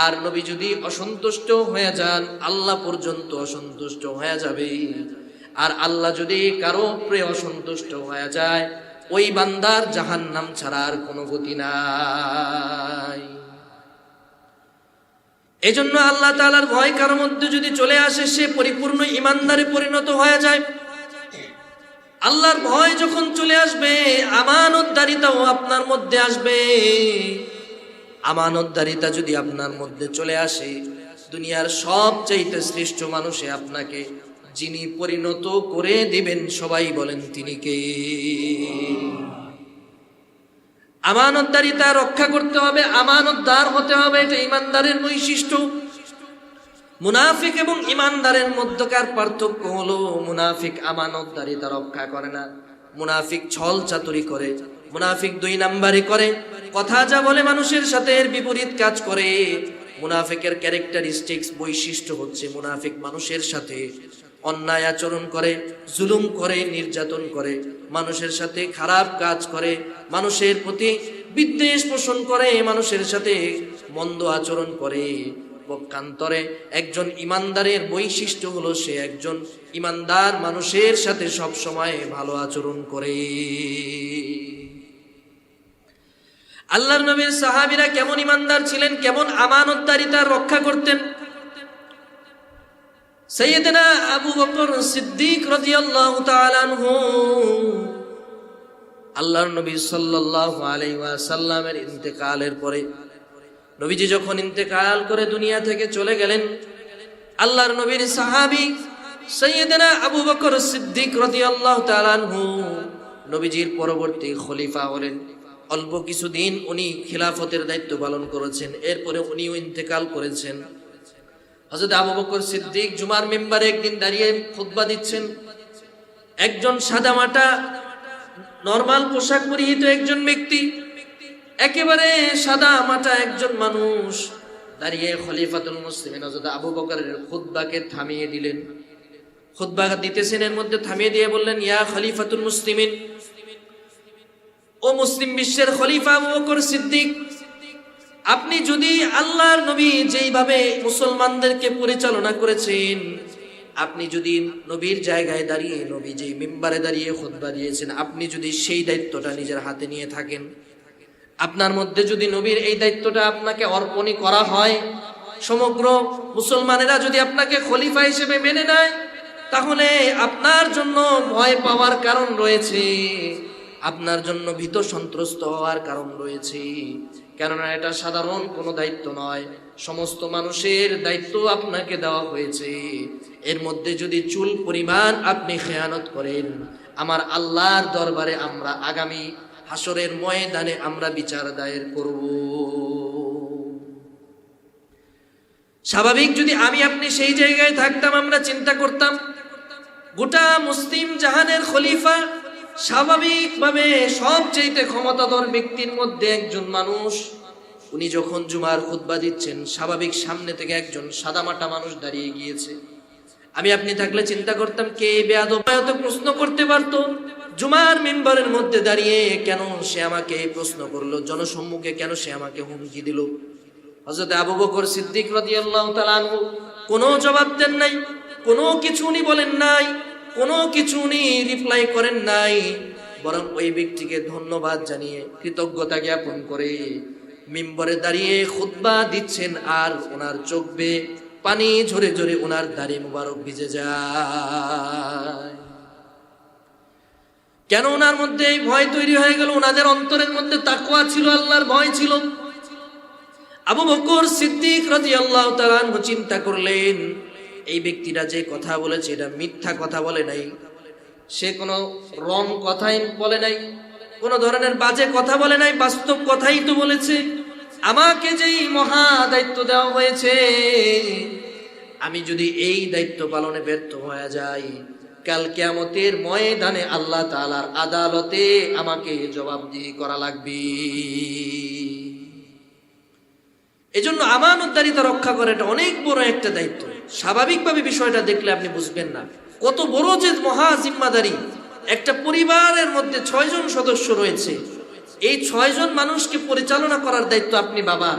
আর নবী যদি অসন্তুষ্ট হয়ে যান, আল্লাহ পর্যন্ত অসন্তুষ্ট হয়ে যাবে। আর আল্লাহ যদি কারো উপরে অসন্তুষ্ট হয়ে যায়, ওই বান্দার জাহান্নাম ছাড়া আর কোনো গতি নাই। এজন্য আল্লাহ তাআলার ভয় কারো মধ্যে যদি চলে আসে, সে পরিপূর্ণ ঈমানদারে পরিণত হয়ে যায়। আল্লাহর ভয় যখন চলে আসবে, আমানতদারিতাও আপনার মধ্যে আসবে। আমানতদারিতা যদি আপনার মধ্যে চলে আসে, দুনিয়ার সবচাইতে শ্রেষ্ঠ মানুষে আপনাকে যিনি পরিণত করে দিবেন, সবাই বলেন তিনি কে? আমানতদারিতা রক্ষা করতে হবে, আমানতদার হতে হবে, এটা ঈমানদারের বৈশিষ্ট্য। মুনাফিক এবং ঈমানদারের মধ্যকার পার্থক্য হলো, মুনাফিক আমানতদারিতা রক্ষা করে না, মুনাফিক ছল চাতুরি করে, মুনাফিক দুই নাম্বারি করে, কথা যা বলে মানুষের সাথে এর বিপরীত কাজ করে। মুনাফিকের ক্যারেক্টারিস্টিক্স, বৈশিষ্ট্য হচ্ছে মুনাফিক মানুষের সাথে অন্যায় আচরণ করে, জুলুম করে, নির্যাতন করে, মানুষের সাথে খারাপ কাজ করে, মানুষের প্রতি বিদ্বেষ পোষণ করে, মানুষের সাথে মন্দ আচরণ করে। পক্ষান্তরে একজন ইমানদারের বৈশিষ্ট্য হলো, সে একজন ইমানদার মানুষের সাথে সব সময় ভালো আচরণ করে। আল্লাহর নবীর সাহাবীরা কেমন ইমানদার ছিলেন, কেমন আমানতদারিতা রক্ষা করতেন। সাইয়েদনা আবু বকর সিদ্দিক রাদিয়াল্লাহু তাআলা আনহু, আল্লাহর নবী সাল্লাল্লাহু আলাইহি ওয়াসাল্লামের ইন্তেকালের পরে, নবীজি যখন ইন্তেকাল করে দুনিয়া থেকে চলে গেলেন, আল্লাহর নবীর সাহাবী সাইয়েদনা আবু বকর সিদ্দিক রাদিয়াল্লাহু তাআলা আনহু নবীজির পরবর্তী খলিফা হলেন। অল্প কিছুদিন উনি খিলাফতের দায়িত্ব পালন করেছেন, এরপরে উনিও ইন্তেকাল করেছেন। হযরত আবু বকর সিদ্দিক জুমার মিম্বারে একদিন দাঁড়িয়ে খুতবা দিচ্ছেন। একজন সাদামাটা নরমাল পোশাক পরিহিত একজন ব্যক্তি, একেবারে সাদা মাটা একজন মানুষ দাঁড়িয়ে খলিফাতুল মুসলিমিন হযরত আবু বকরের খুতবাকে থামিয়ে দিলেন। খুতবা দিতেছেন, এর মধ্যে থামিয়ে দিয়ে বললেন, ইয়া খলিফাতুল মুসলিমিন, ও মুসলিম বিশ্বের খলিফা আবু বকর সিদ্দিক, আপনি যদি আল্লাহর নবী যেইভাবে মুসলমানদেরকে পরিচালনা করেছেন, আপনি যদি নবীর জায়গায় দাঁড়িয়ে, নবী যেই মিম্বারে দাঁড়িয়ে খুতবা দিয়েছেন, আপনি যদি সেই দায়িত্বটা নিজের হাতে নিয়ে থাকেন, আপনার মধ্যে যদি নবীর এই দায়িত্বটা আপনাকে অর্পণই করা হয়, সমগ্র মুসলমানেরা যদি আপনাকে খলিফা হিসেবে মেনে নেয়, তাহলে আপনার জন্য ভয় পাওয়ার কারণ রয়েছে, আপনার জন্য ভীত সন্ত্রস্ত হওয়ার কারণ রয়েছে। কেননা এটা সাধারণ কোনো দায়িত্ব নয়, সমস্ত মানুষের দায়িত্ব আপনাকে দেওয়া হয়েছে। এর মধ্যে যদি চুল পরিমাণ আপনি খেয়ানত করেন, আমার আল্লাহর দরবারে আমরা আগামী হাসরের ময়দানে আমরা বিচার দায়ের করব। স্বাভাবিক যদি আমি আপনি সেই জায়গায় থাকতাম, আমরা চিন্তা করতাম গোটা মুসলিম জাহানের খলিফা, স্বাভাবিকভাবে সবচেয়ে ক্ষমতাধর ব্যক্তির মধ্যে একজন মানুষ, উনি যখন জুমার খুতবা দিচ্ছেন, স্বাভাবিক সামনে থেকে একজন সাদামাটা মানুষ দাঁড়িয়ে গিয়েছে। আমি আপনি থাকলে চিন্তা করতাম কে বেয়াদব, হয়তো প্রশ্ন করতে পারতো জুমার মিম্বরের মধ্যে দাঁড়িয়ে কেন সে আমাকে প্রশ্ন করলো, জনসম্মুখে কেন সে আমাকে হুমকি দিল। হযরত আবু বকর সিদ্দিক রাদিয়াল্লাহু তাআলা আনহু কোনো জবাব দেন নাই, কোনো কিছু উনি বলেন নাই, কোনো কিছু উনি রিপ্লাই করেন নাই, বরং ওই ব্যক্তিকে ধন্যবাদ জানিয়ে কৃতজ্ঞতা জ্ঞাপন করে মিম্বরে দাঁড়িয়ে খুতবা দিচ্ছেন, আর ওনার চোখ বেয়ে পানি ঝরে ঝরে ওনার দাড়ি মুবারক ভিজে যায়। কেন ওনার মধ্যে এই ভয় তৈরি হয়ে গেল? ওনাদের অন্তরের মধ্যে তাকওয়া ছিল, আল্লাহর ভয় ছিল। আবু বকর সিদ্দিক রাদিয়াল্লাহু তাআলা আনহু চিন্তা করলেন, এই ব্যক্তিটা যে কথা বলেছে এটা মিথ্যা কথা বলে নাই, সে কোনো রং কথাই বলে নাই, কোনো ধরনের বাজে কথা বলে নাই, বাস্তব কথাই তো বলেছে। আমাকে যেই মহা দায়িত্ব দেওয়া হয়েছে, আমি যদি এই দায়িত্ব পালনে ব্যর্থ হয়ে যাই, কাল কিয়ামতের ময়দানে আল্লাহ তাআলার আদালতে আমাকে জবাবদিহি করা লাগবে। এজন্য আমানতদারিতা রক্ষা করা এটা অনেক বড় একটা দায়িত্ব। স্বাভাবিকভাবে বিষয়টা দেখলে আপনি বুঝবেন না কত বড় যে মহা জিম্মাদারি। একটা পরিবারের মধ্যে 6 জন সদস্য রয়েছে, এই 6 জন মানুষকে পরিচালনা করার দায়িত্ব আপনি বাবা,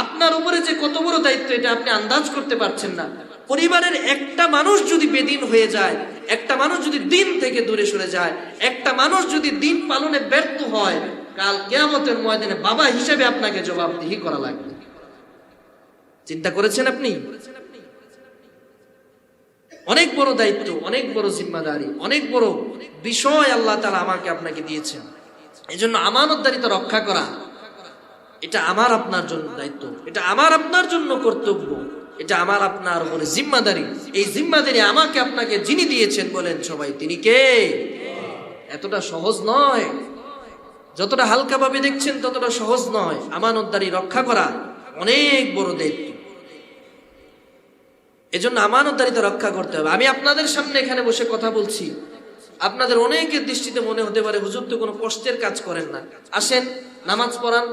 আপনার উপরে যে কত বড় দায়িত্ব এটা আপনি আন্দাজ করতে পারছেন না। পরিবারের একটা মানুষ যদি বেদিন হয়ে যায়, একটা মানুষ যদি দিন থেকে দূরে সরে যায়, একটা মানুষ যদি দিন পালনে ব্যর্থ হয়, কাল কিয়ামতের ময়দানে বাবা হিসেবে আপনাকে জবাবদিহি করা লাগবে। চিন্তা করেছেন আপনি? অনেক বড় দায়িত্ব, অনেক বড় জিম্মাদারি, অনেক বড় বিষয় আল্লাহ তাআলা আমাকে আপনাকে দিয়েছেন। এজন্য আমানতদারিতা রক্ষা করা এটা আমার আপনার জন্য দায়িত্ব, এটা আমার আপনার জন্য কর্তব্য, এটা আমার আপনার উপরে জিম্মাদারি। এই জিম্মাদারি আমাকে আপনাকে যিনি দিয়েছেন, বলেন সবাই তিনি কে? এতটা সহজ নয়, যতটা হালকাভাবে দেখছেন ততটা সহজ নয়। আমানতদারি রক্ষা করা অনেক বড় দায়িত্ব। এজন্য আমানতদারিতা রক্ষা করতে হবে। আমি আপনাদের সামনে এখানে বসে কথা বলছি, আপনাদের অনেকের দৃষ্টিতে মনে হতে পারে হুজুর তো কোনো কষ্টের কাজ করেন না, আসেন নামাজ পড়ান,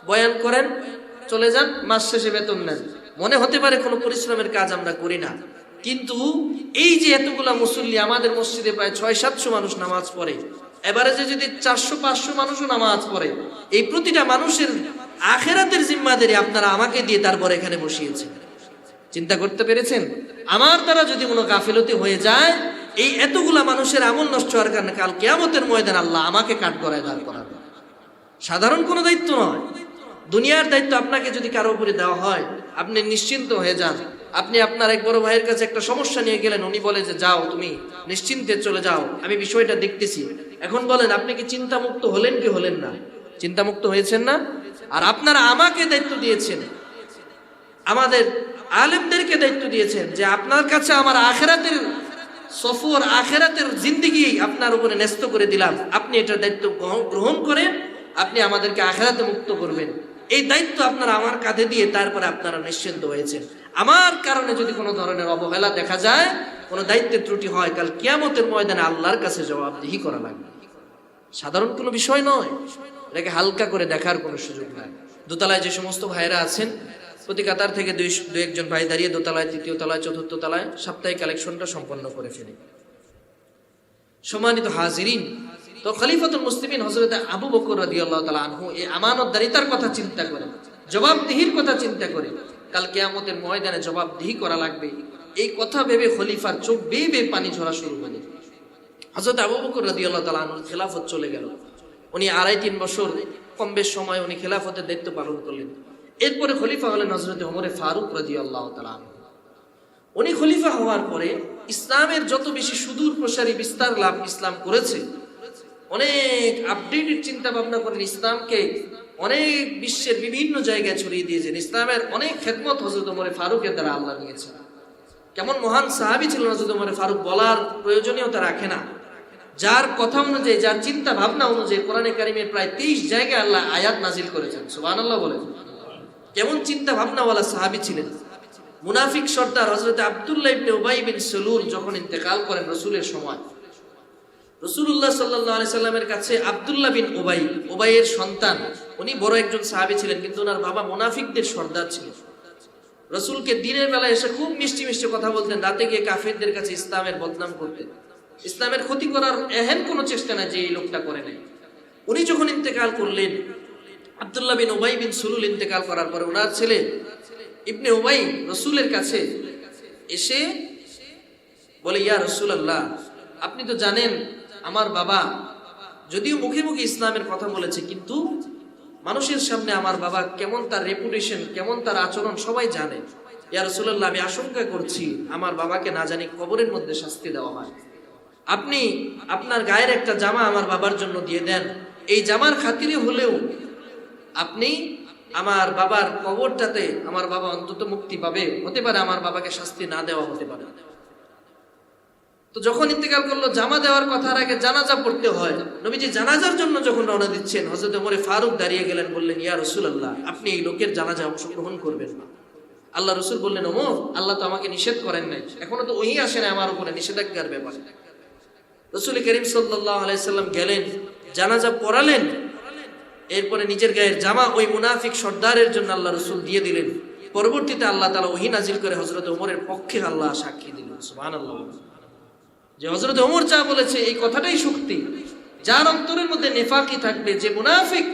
বয়ান করেন, চলে যান, মাস শেষে বেতন নেন। মনে হতে পারে কোনো পরিশ্রমের কাজ আমরা করি না, কিন্তু এই যে এতগুলা মুসল্লি, আমাদের মসজিদে প্রায় 600-700 মানুষ নামাজ পড়ে, এবারে যে যদি 400-500 মানুষও নামাজ পড়ে, এই প্রতিটা মানুষের আখেরাতের জিম্মাদারি আপনারা আমাকে দিয়ে তারপর এখানে বসিয়েছেন। চিন্তা করতে পেরেছেন? আমার দ্বারা যদি কোনো গাফিলতি হয়ে যায়, এই এতগুলা মানুষের আমল নষ্ট হওয়ার কারণে কাল কিয়ামতের ময়দানে আল্লাহ আমাকে কাঠগড়ায় দাঁড় করাবে। সাধারণ কোনো দায়িত্ব নয়। দুনিয়ার দায়িত্ব আপনাকে যদি কারো উপরে দেওয়া হয়, আপনি নিশ্চিন্ত হয়ে যান। আপনি আপনার এক বড় ভাইয়ের কাছে একটা সমস্যা নিয়ে গেলেন, উনি বলে যে যাও তুমি নিশ্চিন্তে চলে যাও, আমি বিষয়টা দেখতেছি। এখন বলেন আপনি কি চিন্তামুক্ত হলেন কি হলেন না? চিন্তামুক্ত হয়েছেন না? আর আপনারা আমাকে দায়িত্ব দিয়েছেন, আমাদের আলেমদেরকে দায়িত্ব দিয়েছেন যে আপনার কাছে আমার আখেরাতের সফর, আখেরাতের জিন্দেগি আপনার উপরে ন্যস্ত করে দিলাম, আপনি এটার দায়িত্ব গ্রহণ করেন, আপনি আমাদেরকে আখেরাতে মুক্ত করবেন। এই দায়িত্ব আপনারা আমার কাঁধে দিয়ে তারপরে আপনারা নিশ্চিন্ত হয়েছেন। আমার কারণে যদি কোনো ধরনের অবহেলা দেখা যায়, কোনো দায়িত্বের ত্রুটি হয়, কাল কিয়ামতের ময়দানে আল্লাহর কাছে জবাবদিহি করা লাগবে। সাধারণ কোনো বিষয় নয়, এটাকে হালকা করে দেখার কোনো সুযোগ নাই। দোতলায় যে সমস্ত ভাইরা আছেন, প্রতি কাতার থেকে দুই একজন ভাই দাঁড়িয়ে দোতলায়, তৃতীয় তলায়, চতুর্থ তলায় সাপ্তাহিক কালেকশনটা সম্পন্ন করে ফেলে। সম্মানিত হাজিরিন, তো খলিফাতুল মুসলিমিন হযরত আবু বকর রাদিয়াল্লাহু তাআলা আনহু এই আমানতদারিতার কথা চিন্তা করে, জবাবদিহির কথা চিন্তা করে, কাল কিয়ামতের ময়দানে জবাবদিহি করা লাগবে, এই কথা ভেবে খলিফার চোখ বেয়ে বেয়ে পানি ঝরা শুরু হলো। হযরত আবু বকর রাদিয়াল্লাহু তাআলা আনহুর খেলাফত চলে গেল। উনি 2.5-3 বছর কম বেশ সময় উনি খেলাফতের দায়িত্ব পালন করলেন। এরপরে খলিফা হলেন হযরত ওমর ফারুক রাদিয়াল্লাহু তাআলা আনহু। উনি খলিফা হওয়ার পরে ইসলামের যত বেশি সুদূর প্রসারী বিস্তার লাভ ইসলাম করেছে, অনেক আপডেটেড চিন্তা ভাবনা করেন, ইসলামকে অনেক বিশ্বের বিভিন্ন জায়গায় ছড়িয়ে দিয়েছেন। ইসলামের অনেক খেদমত হযরত ওমর ফারুকের দ্বারা আল্লাহ নিয়েছেন। কেমন মহান সাহাবী ছিলেন হযরত ওমর ফারুক, বলার প্রয়োজনীয়তা রাখে না। যার কথা অনুযায়ী, যার চিন্তা ভাবনা অনুযায়ী কোরআনে কারিমের প্রায় 23 জায়গায় আল্লাহ আয়াত নাজিল করেছেন। সুবহানাল্লাহ বলেন। কেমন চিন্তা ভাবনাওয়ালা সাহাবী ছিলেন। মুনাফিক সর্দার হযরত আব্দুল্লাহ ইবনে উবাই বিন সুলুল যখন ইন্তেকাল করেন রাসূলের সময়, রাসূলুল্লাহ সাল্লাল্লাহু আলাইহি সাল্লামের কাছে আব্দুল্লাহ বিন উবাই, উবাইয়ের সন্তান, উনি বড় একজন সাহাবী ছিলেন, কিন্তু ওনার বাবা মুনাফিকদের সর্দার ছিলেন। রাসূলকে দিনের বেলায় এসে খুব মিষ্টি মিষ্টি কথা বলতেন, রাতে গিয়ে কাফেরদের কাছে ইসলামের বদনাম করতেন। ইসলামের ক্ষতি করার এহেন কোনো চেষ্টা না যে এই লোকটা করে নাই। উনি যখন ইন্তেকাল করলেন, আব্দুল্লাহ বিন উবাই বিন সুলুল ইন্তেকাল করার পরে ওনার ছেলে ইবনে উবাই রাসূলের কাছে এসে বলে, ইয়া রাসূলুল্লাহ, আপনি তো জানেন আমার বাবা যদিও মুখে মুখে ইসলামের কথা বলেছে, কিন্তু মানুষের সামনে আমার বাবা কেমন, তার রেপুটেশন কেমন, তার আচরণ সবাই জানে। ইয়া রাসূলুল্লাহ, আমি আশঙ্কা করছি আমার বাবাকে না জানি কবরের মধ্যে শাস্তি দেওয়া হয়। আপনি আপনার গায়ের একটা জামা আমার বাবার জন্য দিয়ে দেন, এই জামার খাতিরে হলেও আপনি আমার বাবার কবরটাতে আমার বাবা অন্তত মুক্তি পাবে, হতে পারে আমার বাবাকে শাস্তি না দেওয়া হতে পারে। তো যখন ইন্তেকাল করলো, জামা দেওয়ার কথার আগে জানাজা পড়তে হয়। নবীজি জানাজার জন্য যখন রওনা দিচ্ছেন, হযরত ওমরে ফারুক দাঁড়িয়ে গেলেন, বললেন, ইয়া রাসূলুল্লাহ, আপনি এই লোকের জানাজায় অংশগ্রহণ করবেন না। আল্লাহ রাসূল বললেন, ওমর, আল্লাহ তো আমাকে নিষেধ করেন নাই, এখনো তো ওহী আসে না আমার উপরে নিষেধাজ্ঞার ব্যাপারে। রাসূল করিম সাল্লাল্লাহু আলাইহি সাল্লাম গেলেন, জানাজা পড়ালেন, এরপরে নিজের গায়ের জামা ওই মুনাফিক সর্দারের জন্য আল্লাহ রাসূল দিয়ে দিলেন। পরবর্তীতে আল্লাহ তাআলা ওহী নাজিল করে হযরত ওমরের পক্ষে আল্লাহ সাক্ষী দিলেন। সুবহানাল্লাহ। যে হযরত ওমর যা বলেছে এই কথাটাই সত্যি। যার অন্তরের মধ্যে নেফাকি থাকবে, যে মুনাফিক,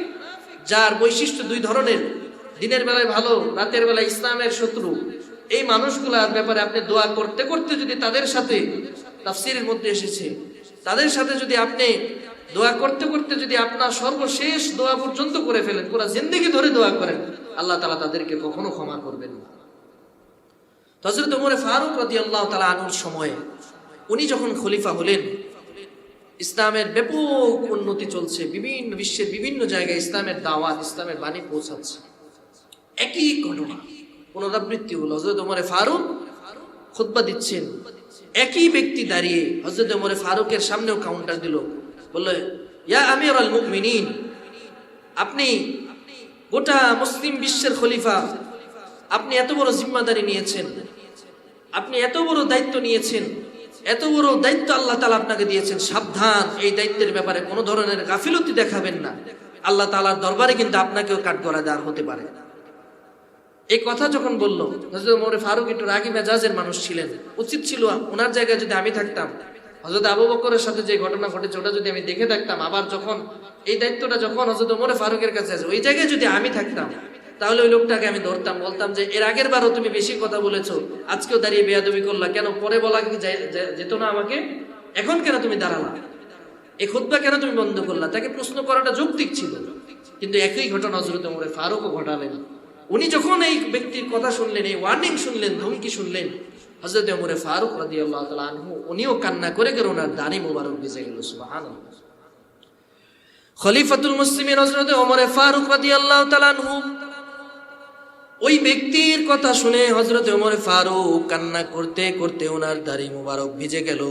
যার বৈশিষ্ট্য দুই ধরনের, দিনের বেলায় ভালো, রাতের বেলায় ইসলামের শত্রু, এই মানুষগুলোর ব্যাপারে আপনি দোয়া করতে করতে যদি তাদের সাথে, তাফসীরের মধ্যে এসেছে, তাদের সাথে যদি আপনি দোয়া করতে করতে যদি আপনার সর্বশেষ দোয়া পর্যন্ত করে ফেলেন, পুরো জিন্দেগি ধরে দোয়া করেন, আল্লাহ তাআলা তাদেরকে কখনো ক্ষমা করবেন না। হযরত ওমর ফারুক রাদিয়াল্লাহু তাআলা আনহুর সময়ে, উনি যখন খলিফা হলেন, ইসলামের ব্যাপক উন্নতি চলছে, বিভিন্ন বিশ্বের বিভিন্ন জায়গায় ইসলামের দাওয়াত, ইসলামের বাণী পৌঁছাচ্ছে। একই ঘটনা পুনরাবৃত্তি হলো। হযরত ওমর ফারুক খুতবা দিচ্ছেন, একই ব্যক্তি দাঁড়িয়ে হযরত ওমর ফারুকের সামনেও কাউন্টার দিল, বলল, ইয়া আমিরুল মুমিনিন, আপনি গোটা মুসলিম বিশ্বের খলিফা, আপনি এত বড় জিম্মাদারি নিয়েছেন, আপনি এত বড় দায়িত্ব নিয়েছেন, এত বড় দায়িত্ব আল্লাহ তাআলা আপনাকে দিয়েছেন, সাবধান, এই দায়িত্বের ব্যাপারে কোনো ধরনের গাফিলতি দেখাবেন না, আল্লাহ তাআলার দরবারে কিন্তু আপনাকেও কাঠগড়া দেওয়ার হতে পারে। এই কথা যখন বললো, হযরত ওমর ফারুক একটু রাগী মেজাজের মানুষ ছিলেন। উচিত ছিল ওনার জায়গায় যদি আমি থাকতাম, হযরত আবু বকরের সাথে যে ঘটনা ঘটেছে ওটা যদি আমি দেখে থাকতাম, আবার যখন এই দায়িত্বটা যখন হযরত ওমর ফারুকের কাছে আছে, ওই জায়গায় যদি আমি থাকতাম, তাহলে ওই লোকটাকে আমি ধরতাম, বলতাম যে এর আগের বারও তুমি বেশি কথা বলেছো, আজকেও দাঁড়িয়ে বেয়াদবি করলা, কেন পরে বলা কি যেত না আমাকে, এখন কেন তুমি দাঁড়ালা, এই খুতবা কেন তুমি বন্ধ করলা? তাকে প্রশ্ন করাটা যৌক্তিক ছিল। কিন্তু একই ঘটনা হযরত ওমর ফারুকও ঘটালেন। উনি যখন এই ব্যক্তির কথা শুনলেন, এই ওয়ার্নিং শুনলেন, ধমকি শুনলেন, হযরত ওমর ফারুক রাদিয়াল্লাহু তাআলা আনহু উনিও কান্না করে করে ওনার দাড়ি মোবারক ভিজে গেল। সুবহানাল্লাহ। খলিফাতুল মুসলিমিন হযরত ওমর ফারুক রাদিয়াল্লাহু তাআলা আনহু ওই ব্যক্তির কথা শুনে হযরত ওমর ফারুক কান্না করতে করতে ওনার দাড়ি মোবারক ভিজে গেল।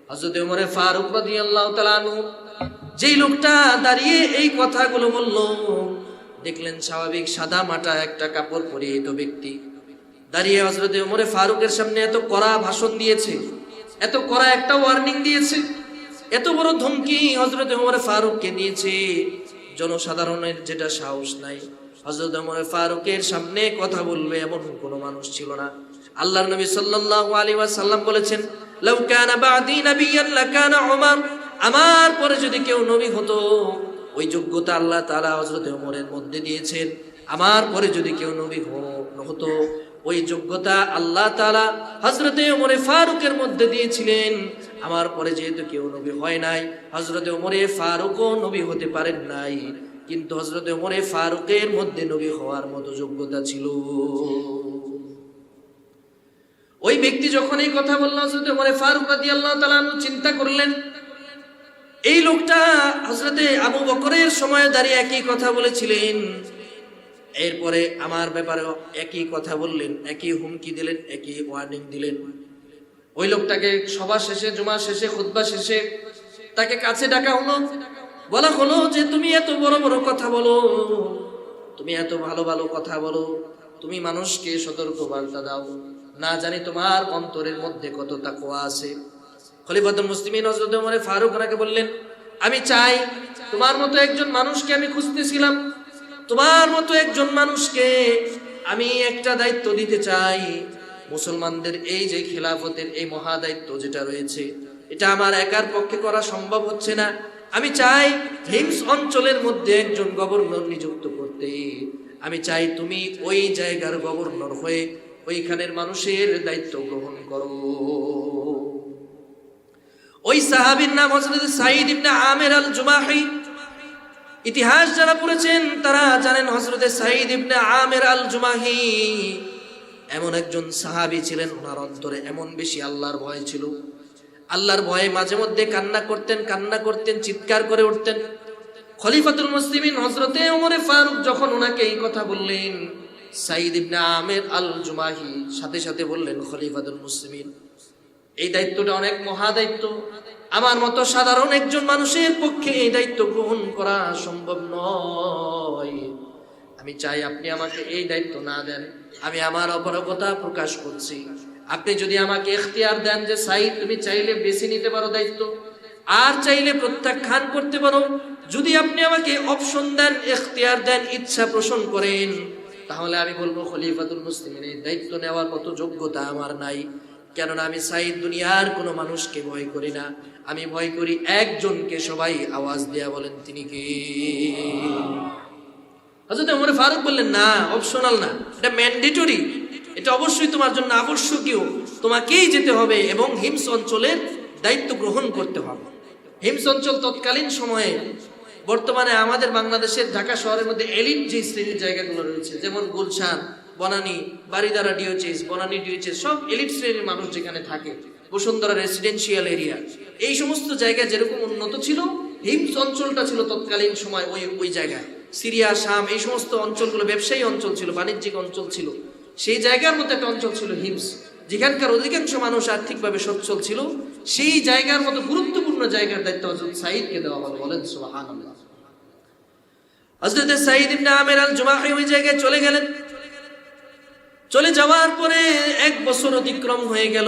হযরত ওমর ফারুক রাদিয়াল্লাহু তাআলা আনহু যেই লোকটা দাঁড়িয়ে এই কথাগুলো বলল, দেখলেন স্বাভাবিক সাদা মাটা একটা কাপড় পরিহিত ব্যক্তি দাঁড়িয়ে হযরত ওমর ফারুকের সামনে এত কড়া ভাষণ দিয়েছে, এত কড়া একটা ওয়ার্নিং দিয়েছে, এত বড় ধমকি হযরত ওমর ফারুককে দিয়েছে, জনসাধারণের যেটা সাহস নাই হযরত ওমর ফারুকের সামনে কথা বলবে এমন কোন মানুষ ছিল না। আল্লাহর নবী সাল্লাল্লাহু আলাইহি ওয়াসাল্লাম বলেছেন, লাউ কানা বা'দি নাবিয়্যান লাকানা উমর, আমার পরে যদি কেউ নবী হতো, ওই যোগ্যতা আল্লাহ তাআলা হযরত ওমরের মধ্যে দিয়েছেন। আমার পরে যদি কেউ নবী হতো, ওই যোগ্যতা আল্লাহ তাআলা হযরত ওমর ফারুকের মধ্যে দিয়েছিলেন। আমার পরে যেহেতু কেউ নবী হয় নাই, হযরত ওমর ফারুকও নবী হতে পারেন নাই, কিন্তু হযরত ওমর ফারুকের মধ্যে নবী হওয়ার মতো যোগ্যতা ছিল। ওই ব্যক্তি যখন এই কথা বলল, হযরত ওমর ফারুক রাদিয়াল্লাহু তাআলা আনহু চিন্তা করলেন, এই লোকটা হযরতে আবু বকরের সময় দাঁড়িয়ে একই কথা বলেছিলেন, এরপরে আমার ব্যাপারে একই কথা বললেন, একই হুমকি দিলেন, একই ওয়ার্নিং দিলেন। ওই লোকটাকে সভা শেষে, জুমা শেষে, খুতবা শেষে তাকে কাছে ডাকা হলো, বলা হলো যে তুমি এত বড় বড় কথা বলো, তুমি এত ভালো ভালো কথা বলো, তুমি মানুষকে সতর্ক বার্তা দাও, না জানি তোমার অন্তরের মধ্যে কত তাকওয়া আছে। খলিফাতুল মুসলিমিন হযরত ওমর ফারুক ওনাকে বললেন, আমি চাই তোমার মতো একজন মানুষকে আমি খুঁজতেছিলাম, তোমার মতো একজন মানুষকে আমি একটা দায়িত্ব দিতে চাই। মুসলমানদের এই যে খিলাফতের এই মহা দায়িত্ব যেটা রয়েছে, এটা আমার একার পক্ষে করা সম্ভব হচ্ছে না। আমি চাই হিমস অঞ্চলের মধ্যে একজন গভর্নর নিযুক্ত করতে। আমি চাই তুমি ওই জায়গার গভর্নর হয়ে ওইখানের মানুষের দায়িত্ব গ্রহণ করো। ওই সাহাবীর নাম হযরত সাঈদ ইবনে আমির আল জুমাহি। ইতিহাস যারা পড়েছেন তারা জানেন হযরত সাঈদ ইবনে আমির আল জুমাহি এমন একজন সাহাবী ছিলেন, ওনার অন্তরে এমন বেশি আল্লাহর ভয় ছিল, আল্লাহর ভয়ে মাঝে মধ্যে কান্না করতেন, চিৎকার করে উঠতেন। খলিফাতুল মুসলিমিন হযরতে ওমর ফারুক যখন ওনাকে এই কথা বললেন, সাঈদ ইবনে আমির আল জুমাহি সাথে সাথে বললেন, খলিফাতুল মুসলিমিন, এই দায়িত্বটা অনেক মহা দায়িত্ব, আমার মতো সাধারণ একজন মানুষের পক্ষে এই দায়িত্ব গ্রহণ করা সম্ভব নয়। আমি চাই আপনি আমাকে এই দায়িত্ব না দেন, আমি আমার অপারগতা প্রকাশ করছি। আপনি যদি আমাকে ইখতিয়ার দেন যে সাঈদ তুমি চাইলে বেছে নিতে পারো দায়িত্ব, আর চাইলে প্রত্যাখ্যান করতে পারো, যদি আপনি আমাকে অপশন দেন, ইখতিয়ার দেন, ইচ্ছা পোষণ করেন, তাহলে আমি বলবো খলিফাতুল মুসলিমিন এই দায়িত্ব নেওয়ার মতো যোগ্যতা আমার নাই। কেননা আমি সাঈদ দুনিয়ার কোনো মানুষকে ভয় করি না, আমি ভয় করি একজনকে। সবাই আওয়াজ দেয়া বলেন তিনি কে? হযরত ওমর ফারুক বললেন, না, অপশনাল না, এটা ম্যান্ডেটরি, এটা অবশ্যই তোমার জন্য আবশ্যকীয়, তোমাকেই যেতে হবে এবং হিমস অঞ্চলের দায়িত্ব গ্রহণ করতে হবে। হিমস অঞ্চল তৎকালীন সময়ে, বর্তমানে আমাদের বাংলাদেশের ঢাকা শহরের মধ্যে এলিট যে শ্রেণীর জায়গাগুলো রয়েছে, যেমন গুলশান, বনানী, বারিধারা ডিওচেস, বনানী ডিওচেস, সব এলিট শ্রেণীর মানুষ যেখানে থাকে, বসুন্ধরা রেসিডেন্সিয়াল এরিয়া, এই সমস্ত জায়গায় যেরকম উন্নত ছিল, হিমস অঞ্চলটা ছিল তৎকালীন সময় ওই জায়গায়। সিরিয়া, শাম, এই সমস্ত অঞ্চলগুলো ব্যবসায়ী অঞ্চল ছিল, বাণিজ্যিক অঞ্চল ছিল। সেই জায়গার মধ্যে একটা অঞ্চল ছিল হিমস, যেখানকার অধিকাংশ মানুষ আর্থিকভাবে সচ্ছল ছিল। সেই জায়গার মতো গুরুত্বপূর্ণ জায়গার দায়িত্ব হযরত সাঈদকে দেওয়া হলো। বলেন সুবহানাল্লাহ। হযরত সাঈদ ইবনে আমির আল জুমাহি ওই জায়গায় চলে গেলেন। চলে যাওয়ার পরে 1 বছর অতিক্রম হয়ে গেল।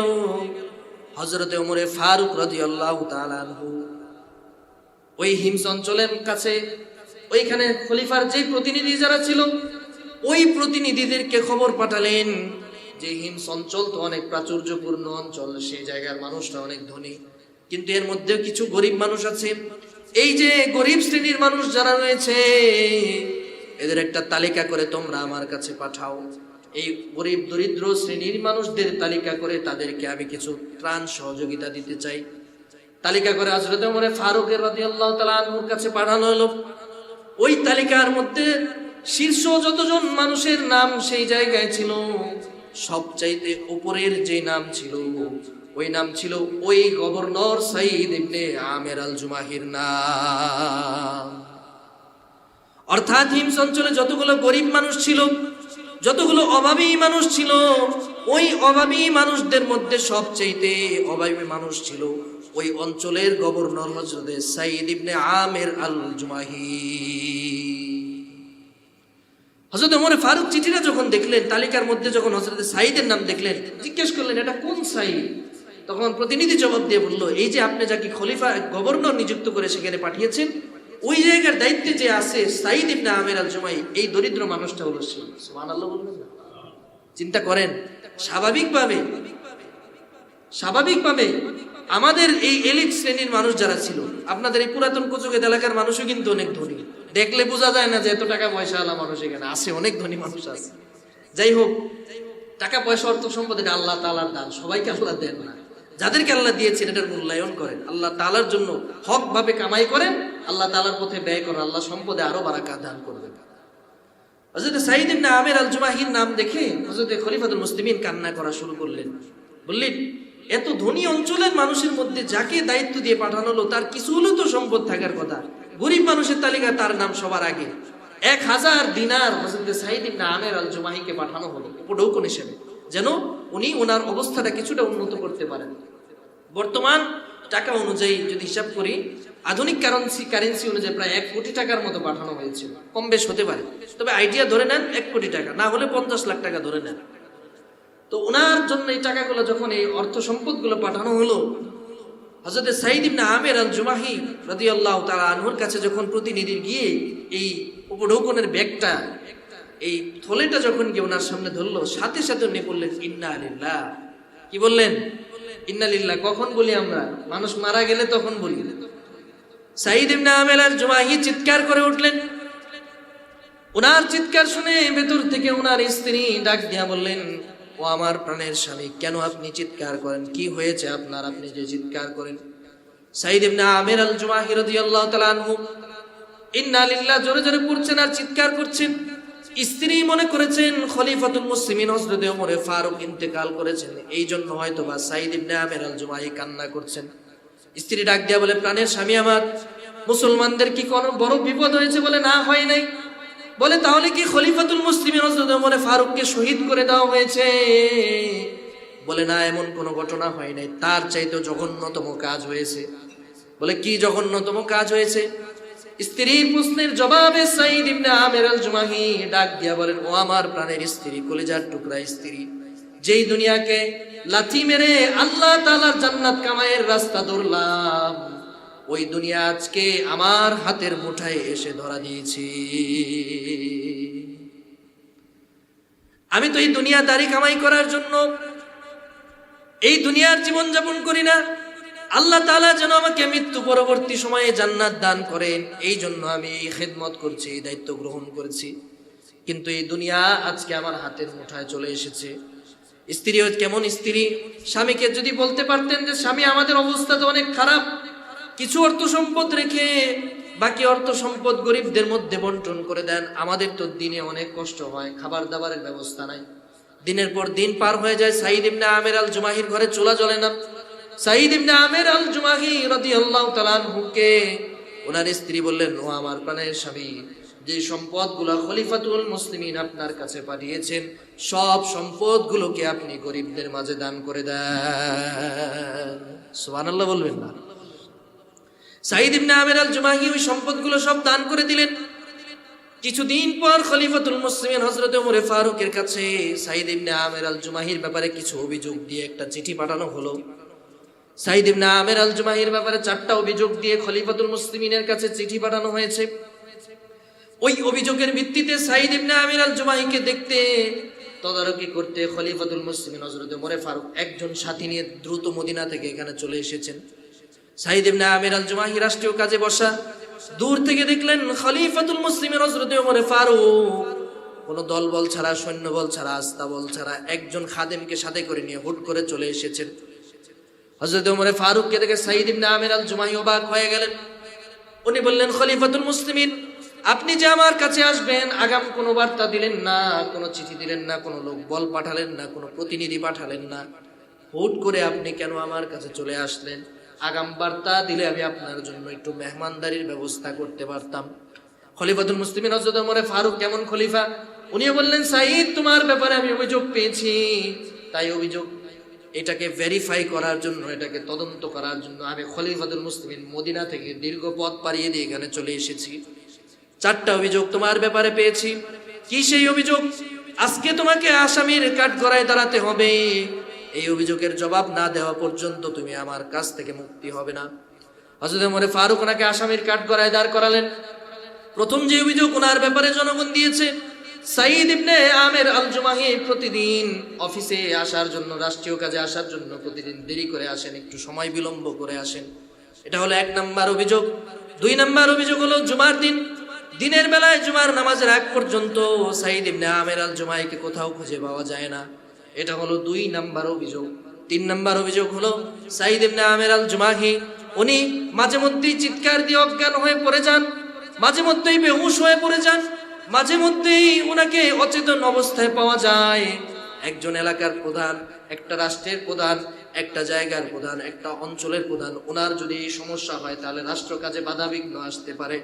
হযরত ওমর ফারুক রাদিয়াল্লাহু তাআলা আনহু ওই হিমস অঞ্চলের কাছে, ওইখানে খলিফার যে প্রতিনিধি যারা ছিল, ওই প্রতিনিধিদেরকে খবর পাঠালেন যে হিমস অঞ্চল তো অনেক প্রাচুর্যপূর্ণ অঞ্চল, সেই জায়গার মানুষরা অনেক ধনী, কিন্তু এর মধ্যে কিছু গরিব মানুষ আছে। এই যে গরিব শ্রেণীর মানুষ যারা রয়েছে, এদের একটা তালিকা করে তোমরা আমার কাছে পাঠাও। এই গরিব দরিদ্র শ্রেণীর মানুষদের তালিকা করে তাদেরকে আমি কিছু ত্রাণ সহযোগিতা দিতে চাই। তালিকা করে হযরত ওমর ফারুক রাদিয়াল্লাহু তাআলা আনহুর কাছে পাঠানো হলো। ওই তালিকার মধ্যে শীর্ষ যতজন মানুষের নাম সেই জায়গায় ছিল, সবচাইতে উপরের যে নাম ছিল, ওই নাম ছিল ওই গভর্নর সাঈদ ইবনে আমির আল জুমাহির নাম। অর্থাৎ হিমস অঞ্চলে যতগুলো গরিব মানুষ ছিল, যতগুলো অভাবী মানুষ ছিল, ওই অভাবী মানুষদের মধ্যে সবচাইতে অভাবী মানুষ ছিল ওই অঞ্চলের গভর্নর হযরত সাঈদ ইবনে আমির আল জুমাহি। হযরত ওমর ফারুক চিঠিটা যখন দেখলেন, তালিকার মধ্যে যখন হযরত সাঈদের নাম দেখলেন, জিজ্ঞেস করলেন এটা কোন সাঈদ? তখন প্রতিনিধি জবাব দিয়ে বলল, এই যে আপনি যাকে খলিফা গভর্নর নিযুক্ত করে সেখানে পাঠিয়েছেন, ওই জায়গার দায়িত্বে যে আছে সাঈদ ইবনে আমির আল জুমাহি, এই দরিদ্র মানুষটা হলো সে। সুবহানাল্লাহ বলবেন না? চিন্তা করেন, স্বাভাবিকভাবে আমাদের এই এলিট শ্রেণীর মানুষ যারা ছিল, আপনাদের এই পুরাতন কুচুগেত এলাকার মানুষও কিন্তু অনেক ধনী, দেখলে বোঝা যায় না যে এত টাকা পয়সা আলা মানুষ এখানে আছে, অনেক ধনী মানুষ আছে। যাই হোক, টাকা পয়সা অর্থ সম্পদ এটা আল্লাহ তাআলার দান, সবাইকে আল্লাহ দেন না। যাদেরকে আল্লাহ দিয়েছেন এটার মূল্যায়ন করেন, আল্লাহ তাআলার জন্য হক ভাবে কামাই করেন, আল্লাহ তাআলার পথে ব্যয় করেন, আল্লাহ সম্পদে আরো বারাকাত দান করবেন। হযরত সাঈদ ইবনে আমির আল জুমাহির নাম দেখে হযরত খলিফাতুল মুসলিমিন কান্না করা শুরু করলেন। বললেন, এত ধনী অঞ্চলের মানুষের মধ্যে যাকে দায়িত্ব দিয়ে পাঠানো হলো, তার কিছু হলেও তো সম্পদ থাকার কথা। গরিব মানুষের তালিকা তার নাম সবার আগে। 1000 দিনার হযরত সাঈদ ইবনে আমির আল জুমাহিকে পাঠানো হলো উপঢৌকন হিসেবে, যেন উনি ওনার অবস্থাটা কিছুটা উন্নত করতে পারেন। বর্তমান টাকা অনুযায়ী যদি হিসাব করি, আধুনিক কারেন্সি অনুযায়ী প্রায় 1 কোটি টাকার মতো পাঠানো হয়েছিল। কম বেশ হতে পারে, তবে আইডিয়া ধরে নেন 1 কোটি টাকা, না হলে 50 লাখ টাকা ধরে নেন। তো ওনার জন্য এই টাকাগুলো যখন এই অর্থ সম্পদগুলো পাঠানো হলো, হযরত সাঈদ ইবনে আমির আল জুমাহি রাদিয়াল্লাহু তাআলা আনহুর কাছে যখন প্রতিনিধি গিয়ে এই উপঢৌকনের ব্যাগটা, এই থলেটা যখন গিয়ে ওনার সামনে ধরলো, সাথে সাথে উনি বললেন ইন্না লিল্লাহ। কি বললেন? ইন্না লিল্লাহ। কখন বলি আমরা? মানুষ মারা গেলে তখন বলি। সাঈদ ইবনে আমির আল জুমাহি চিৎকার করে উঠলেন। ওনার চিৎকার শুনে ভেতর থেকে ওনার স্ত্রী ডাক দিয়া বললেন, ও আমার প্রাণের স্বামী, কেন আপনি চিৎকার করেন? কি হয়েছে আপনার, আপনি যে চিৎকার করেন? সাঈদ ইবনে আমির আল জুমাহি রাদিয়াল্লাহু তাআলা আনহু ইন্না লিল্লাহ জোরে জোরে পড়ছেন আর চিৎকার করছেন। স্ত্রী মনে করেছেন খলিফাতুল মুসলিমিন হযরত ওমর ফারুক ইন্তেকাল করেছেন, এই জন্য হয়তো বা সাঈদ ইবনে আমির আল জুমাহি কান্না করছেন। স্ত্রী ডাক দিয়া বলে, প্রাণের স্বামী আমার, মুসলমানদের কি কোনো বড় বিপদ হয়েছে? বলে, না, হয় নাই। বলে, তাহলে কি খলিফাতুল মুসলিমিন হযরত ওমর ফারুককে শহীদ করে দেওয়া হয়েছে? বলে, না, এমন কোনো ঘটনা হয় নাই, তার চাইতেও জঘন্যতম কাজ হয়েছে। বলে, কি জঘন্যতম কাজ হয়েছে? স্ত্রীর প্রশ্নের জবাবে সাঈদ ইবনে আমির আল জুমাহি ডাক দিয়া বলেন, ও আমার প্রাণের স্ত্রী, কলিজার টুকরা স্ত্রী, যেই দুনিয়াকে লাথি মেরে আল্লাহ তাআলার জান্নাত কামাইয়ের রাস্তা ধরলাম, ওই দুনিয়া আজকে আমার হাতের মুঠায় এসে ধরা দিয়েছি। আমি তো এই দুনিয়াদারি কামাই করার জন্য এই দুনিয়ার জীবন যাপন করি না। আল্লাহ তাআলা যেন আমাকে মৃত্যু পরবর্তী সময়ে জান্নাত দান করেন, এই জন্য আমি এই খেদমত করছি, এই দায়িত্ব গ্রহণ করেছি। কিন্তু এই দুনিয়া আজকে আমার হাতের মুঠায় চলে এসেছে। স্ত্রী কেমন স্ত্রী? স্বামীকে যদি বলতে পারতেন যে স্বামী, আমাদের অবস্থা তো অনেক খারাপ, কিছু অর্থ সম্পদ রেখে বাকি অর্থ সম্পদ গরিবদের মধ্যে বন্টন করে দেন, আমাদের তো দিনে অনেক কষ্ট হয়, খাবার দাবারের ব্যবস্থা নাই, দিনের পর দিন পার হয়ে যায়। সাঈদ ইবনে আমির আল জুমাহির ঘরে চুলা জ্বলে না। সাঈদ ইবনে আমির আল জুমাহি রাদিয়াল্লাহু তাআলা আনহুকে ওনার স্ত্রী বললেন, ও আমার প্রাণের স্বামী, যে সম্পদগুলো খলিফাতুল মুসলিমিন আপনার কাছে পাঠিয়েছেন, সব সম্পদগুলোকে আপনি গরিবদের মাঝে দান করে দেন। সুবহানাল্লাহ বলবেন না? সাঈদ ইবনে আমির আল জুমাহি ওই সম্পদগুলো সব দান করে দিলেন। কিছুদিন পর খলিফাতুল মুসলিমিন হযরত ওমর ফারুকের কাছে সাঈদ ইবনে আমির আল জুমাহির ব্যাপারে কিছু অভিযোগ দিয়ে একটা চিঠি পাঠানো হলো। সাঈদ ইবনে আমির আল জুমাহির ব্যাপারে 4টা অভিযোগ দিয়ে খলিফাতুল মুসলিমিনের কাছে চিঠি পাঠানো হয়েছে। ওই অভিযোগের ভিত্তিতে সাঈদ ইবনে আমির আল জুমাহিকে দেখতে, তদারকি করতে খলিফাতুল মুসলিমিন হযরত ওমর ফারুক একজন সাথী নিয়ে দ্রুত মদিনা থেকে এখানে চলে এসেছেন। সাঈদ ইবনে আমির আল জুমাহি রাষ্ট্রীয় কাজে বসা, দূর থেকে দেখলেন খলিফাতুল মুসলিমিন হযরত ওমর ফারুক কোনো দলবল ছাড়া, সৈন্যবল ছাড়া, আস্তাবল ছাড়া একজন খাদেমকে সাথে করে নিয়ে হুট করে চলে এসেছেন। হযরত ওমর ফারুককে দেখে সাঈদ ইবনে আমির আল জুমাহি অবাক হয়ে গেলেন। উনি বললেন, খলিফাতুল মুসলিমিন, আপনি যে আমার কাছে আসবেন আগাম কোনো বার্তা দিলেন না, কোনো চিঠি দিলেন না, কোনো লোক বল পাঠালেন না, কোনো প্রতিনিধি পাঠালেন না, হুট করে আপনি কেন আমার কাছে চলে আসলেন? আগাম বার্তা দিলে আমি আপনার জন্য একটু মেহমানদারির ব্যবস্থা করতে পারতাম। খলিফাতুল মুসলিমিন হযরত ওমর ফারুক কেমন খলিফা, উনিও বললেন, সাঈদ, তোমার ব্যাপারে আমি অভিযোগ পেয়েছি, তাই অভিযোগ এটাকে ভেরিফাই করার জন্য, এটাকে তদন্ত করার জন্য আমি খলিফাতুল মুসলিমিন মদিনা থেকে দীর্ঘ পথ পাড়িয়ে দিয়ে এখানে চলে এসেছি। 4টা অভিযোগ তোমার ব্যাপারে পেয়েছি। কি সেই অভিযোগ? আজকে তোমাকে আসামির কাঠগড়ায় দাঁড়াতে হবে, এই অভিযোগের জবাব না দেওয়া পর্যন্ত তুমি আমার কাছ থেকে মুক্তি হবে না। হযরত ওমর ফারুক ওনাকে আসামির কাঠগড়ায় দাঁড় করালেন। প্রথম যে অভিযোগ ওনার ব্যাপারে জনগণ দিয়েছে, সাঈদ ইবনে আমির আল জুমাহি প্রতিদিন অফিসে আসার জন্য, রাষ্ট্রীয় কাজে আসার জন্য প্রতিদিন দেরি করে আসেন, একটু সময় বিলম্ব করে আসেন। এটা হলো 1 নাম্বার অভিযোগ। 2 নাম্বার অভিযোগ হলো জুমার দিন, দিনের বেলায় জুমার নামাজের আগ পর্যন্ত সাঈদ ইবনে আমির আল জুমাহিকে কোথাও খুঁজে পাওয়া যায় না। এটা হলো 2 নাম্বার অভিযোগ। 3 নাম্বার অভিযোগ হলো সাঈদ ইবনে আমির আল জুমাহি উনি মাঝে মধ্যেই চিৎকার দিয়ে অজ্ঞান হয়ে পড়ে যান, মাঝে মধ্যেই বেহুশ হয়ে পড়ে যান, মাঝে মধ্যেই ওনাকে অচেতন অবস্থায় পাওয়া যায়। একজন এলাকার প্রধান, একটা রাষ্ট্রের প্রধান, একটা জায়গার প্রধান, একটা অঞ্চলের প্রধান, ওনার যদি এই সমস্যা হয় তাহলে রাষ্ট্র কাজে বাধাবিঘ্ন আসতে পারে।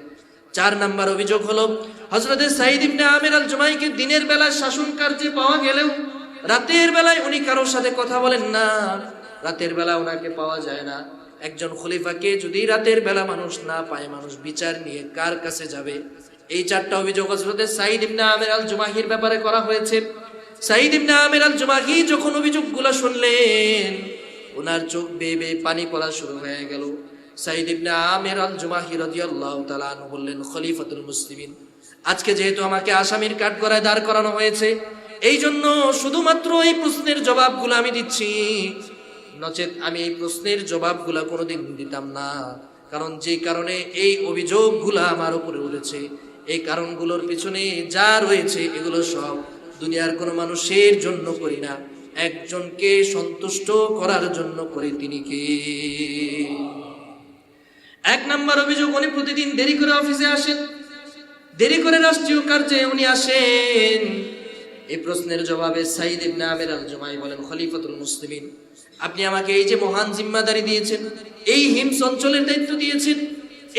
4 নাম্বার অভিযোগ হলো হযরত সাঈদ ইবনে আমির আল জুমাহিকে দিনের বেলায় শাসন কার্যে পাওয়া গেলেও রাতের বেলায় উনি কারোর সাথে কথা বলেন না, রাতের বেলা ওনাকে পাওয়া যায় না। একজন খলিফাকে যদি রাতের বেলা মানুষ না পায়, মানুষ বিচার নিয়ে কার কাছে যাবে? এই চারটা অভিযোগ হযরত সাঈদ ইবনে আমির আল জুমাহির ব্যাপারে করা হয়েছে। সাঈদ ইবনে আমির আল জুমাহি যখন অভিযোগগুলো শুনলেন, ওনার চোখ বেয়ে বেয়ে পানি পড়া শুরু হয়ে গেল। সাঈদ ইবনে আমির আল জুমাহি রাদিয়াল্লাহু তাআলা আনহু বললেন, খলিফাতুল মুসলিমিন, আজকে যেহেতু আমাকে আসামির কাঠগড়ায় দাঁড় করানো হয়েছে, এই জন্য শুধুমাত্র এই প্রশ্নের জবাবগুলো আমি দিচ্ছি, নচেত আমি এই প্রশ্নের জবাবগুলো কোনোদিন দিতাম না। কারণ যে কারণে এই অভিযোগগুলো আমার উপরে উঠেছে, এই কারণগুলোর পিছনে যা রয়েছে এগুলো সব দুনিয়ার কোনো মানুষের জন্য করি না, একজনকে সন্তুষ্ট করার জন্য করি। তিনি কে? এক নাম্বার অভিযোগ, উনি প্রতিদিন দেরি করে অফিসে আসেন, দেরি করে রাষ্ট্রীয় কার্যে উনি আসেন। এই প্রশ্নের জবাবে সাঈদ ইবনে আমির আল জুমাহি বলেন, খলিফাতুল মুসলিমিন, আপনি আমাকে এই যে মহান জিম্মাদারি দিয়েছেন, এই হিমস অঞ্চলের দায়িত্ব দিয়েছেন,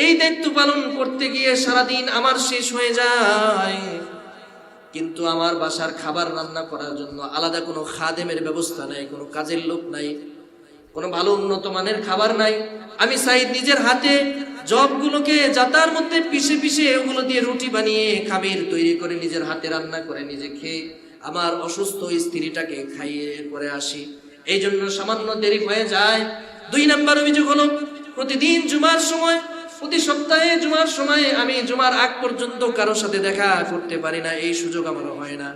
এই দায়িত্ব পালন করতে গিয়ে সারাদিন আমার শেষ হয়ে যায়, কিন্তু আমার বাসার খাবার রান্না করার জন্য আলাদা কোনো খাদেমের ব্যবস্থা নাই, কোনো কাজের লোক নাই, কোনো ভালো উন্নত মানের খাবার নাই। আমি সাঈদ নিজের হাতে জবগুলোকে জাতার মধ্যে পিষে পিষে ওগুলো দিয়ে রুটি বানিয়ে খামির তৈরি করে নিজের হাতে রান্না করে নিজে খেয়ে আমার অসুস্থ স্ত্রীটাকে খাইয়ে পরে আসি, এই জন্য সামান্য দেরি হয়ে যায়। দুই নাম্বার অভিযোগ হলো, প্রতিদিন জুমার সময়, প্রতি সপ্তাহে জুমার সময় আমি জুমার আগ পর্যন্ত কারোর সাথে দেখা করতে পারি না, এই সুযোগ আমার হয় না।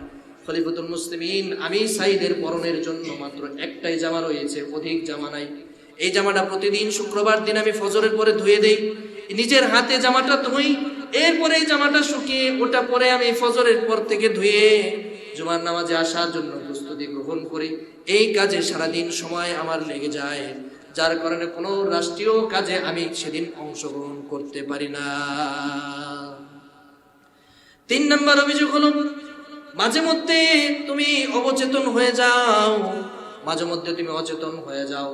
খলিফাতুল মুসলিমিন, আমি সাঈদের পরনের জন্য মাত্র একটাই জামা রয়েছে, অধিক জামা নাই। এই জামাটা প্রতিদিন শুক্রবার দিন আমি ফজরের পরে ধুয়ে দেই, নিজের হাতে জামাটা ধুই, এরপরে এই জামাটা শুকিয়ে ওটা পরে আমি ফজরের পর থেকে ধুয়ে জুমার নামাজে আসার জন্য প্রস্তুতি গ্রহণ করি। এই কাজে সারাদিন সময় আমার লেগে যায়, যার কারণে কোনো রাষ্ট্রীয় কাজে আমি সেদিন অংশগ্রহণ করতে পারি না। তিন নম্বর অভিযোগ হলো, মাঝে মধ্যে তুমি অবচেতন হয়ে যাও, মাঝে মধ্যে তুমি অচেতন হয়ে যাও,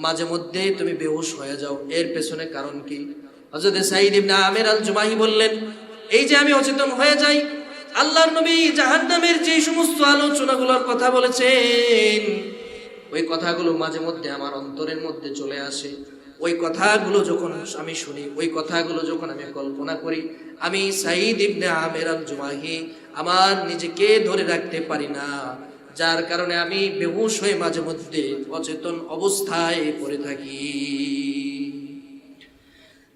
মাঝে মধ্যে তুমি বেহুশ হয়ে যাও। এর পেছনে কারণ কি? হযরত সাঈদ ইবনে আমির আল জুমাহি বললেন, এই যে আমি অচেতন হয়ে যাই, আল্লাহর নবী জাহান্নামের যে সমস্ত আলোচনাগুলোর কথা বলেছেন, ওই কথাগুলো মাঝে মধ্যে আমার অন্তরের মধ্যে চলে আসে। ওই কথাগুলো যখন আমি শুনি, ওই কথাগুলো যখন আমি কল্পনা করি, আমি সাঈদ ইবনে আমির আল জুমাহি আমার নিজেকে ধরে রাখতে পারি না, যার কারণে আমি বেহুশ হয়ে মাঝে মধ্যে অচেতন অবস্থায় পড়ে থাকি।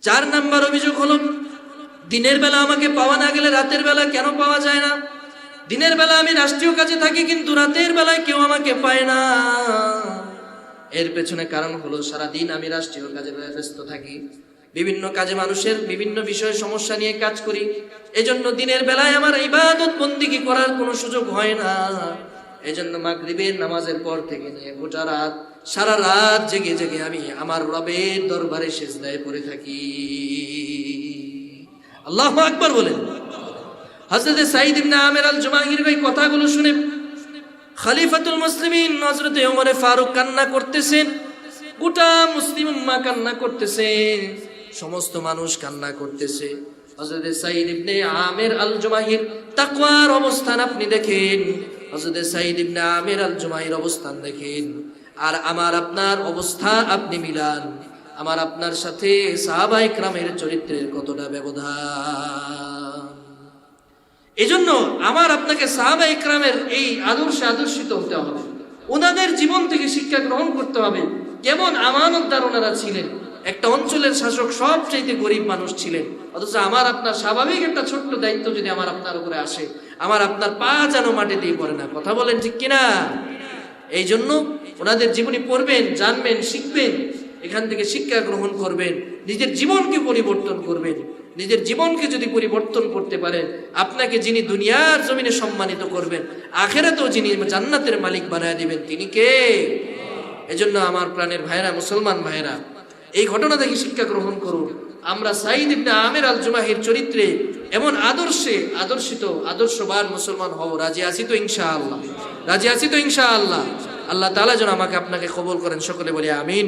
চার নাম্বার অভিযোগ হলো, দিনের বেলা আমাকে পাওয়া না গেলে রাতের বেলা কেন পাওয়া যায় না? দিনের বেলা আমি রাষ্ট্রীয় কাজে থাকি, কিন্তু রাতের বেলায় কেউ আমাকে পায় না। এর পেছনে কারণ হলো, সারাদিন আমি রাষ্ট্রীয় কাজে ব্যস্ত থাকি, বিভিন্ন কাজে মানুষের বিভিন্ন বিষয়ে সমস্যা নিয়ে কাজ করি, এজন্য দিনের বেলায় আমার ইবাদত বন্দেগী করার কোনো সুযোগ হয় না। এজন্য মাগরিবের নামাজের পর থেকে নিয়ে গোটা রাত, সারা রাত জেগে জেগে আমি আমার রবের দরবারে সিজদায় পড়ে থাকি। আল্লাহু আকবার বলেন। হযরত সাঈদ ইবনে আমির আল জুমাহির এই কথাগুলো শুনে খলিফাতুল মুসলিমিন হযরত ওমর ফারুক কান্না করতেছেন, গোটা মুসলিম উম্মাহ কান্না করতেছে, সমস্ত মানুষ কান্না করতেছে। হযরত সাঈদ ইবনে আমির আল জুমাহির তাকওয়ার অবস্থান আপনি দেখেন, হযরত সাঈদ ইবনে আমির আল জুমাহির অবস্থান দেখেন, আর আমার আপনার অবস্থা আপনি মিলান, আমার আপনার সাথে সাহাবায়ে কেরামের চরিত্রের কতটা ব্যবধান। এজন্য আমার আপনাকে সাহাবায়ে কেরামের এই আদর্শে আদর্শিত হতে হবে, ওনাদের জীবন থেকে শিক্ষা গ্রহণ করতে হবে। কেমন আমানতদার ওনারা ছিলেন, একটা অঞ্চলের শাসক, সবচাইতে গরিব মানুষ ছিলেন, অথচ আমার আপনার স্বাভাবিক একটা ছোট্ট দায়িত্ব যদি আমার আপনার উপরে আসে, আমার আপনার পা যেন মাটি দিয়ে পড়ে না। কথা বলেন ঠিক কিনা? এই জন্য ওনাদের জীবনী পড়বেন, জানবেন, শিখবেন, এখান থেকে শিক্ষা গ্রহণ করবেন, নিজের জীবনকে পরিবর্তন করবেন। নিজের জীবনকে যদি পরিবর্তন করতে পারেন, আপনাকে যিনি দুনিয়ার জমিনে সম্মানিত করবেন, আখিরাতেও যিনি জান্নাতের মালিক বানায় দিবেন, তিনি কে? এজন্য আমার প্রাণের ভাইরা, মুসলমান ভাইরা, এই ঘটনা থেকে শিক্ষা গ্রহণ করুন। আমরা সাঈদ ইবনে আমির আল জুমাহির চরিত্রে এমন আদর্শে আদর্শিত আদর্শবান মুসলমান হব। রাজি আছি তো ইনশাআল্লাহ? রাজি আছি তো ইনশাআল্লাহ? আল্লাহ তাআলা যেন আমাকে আপনাকে কবুল করেন, সকলে বলি আমিন।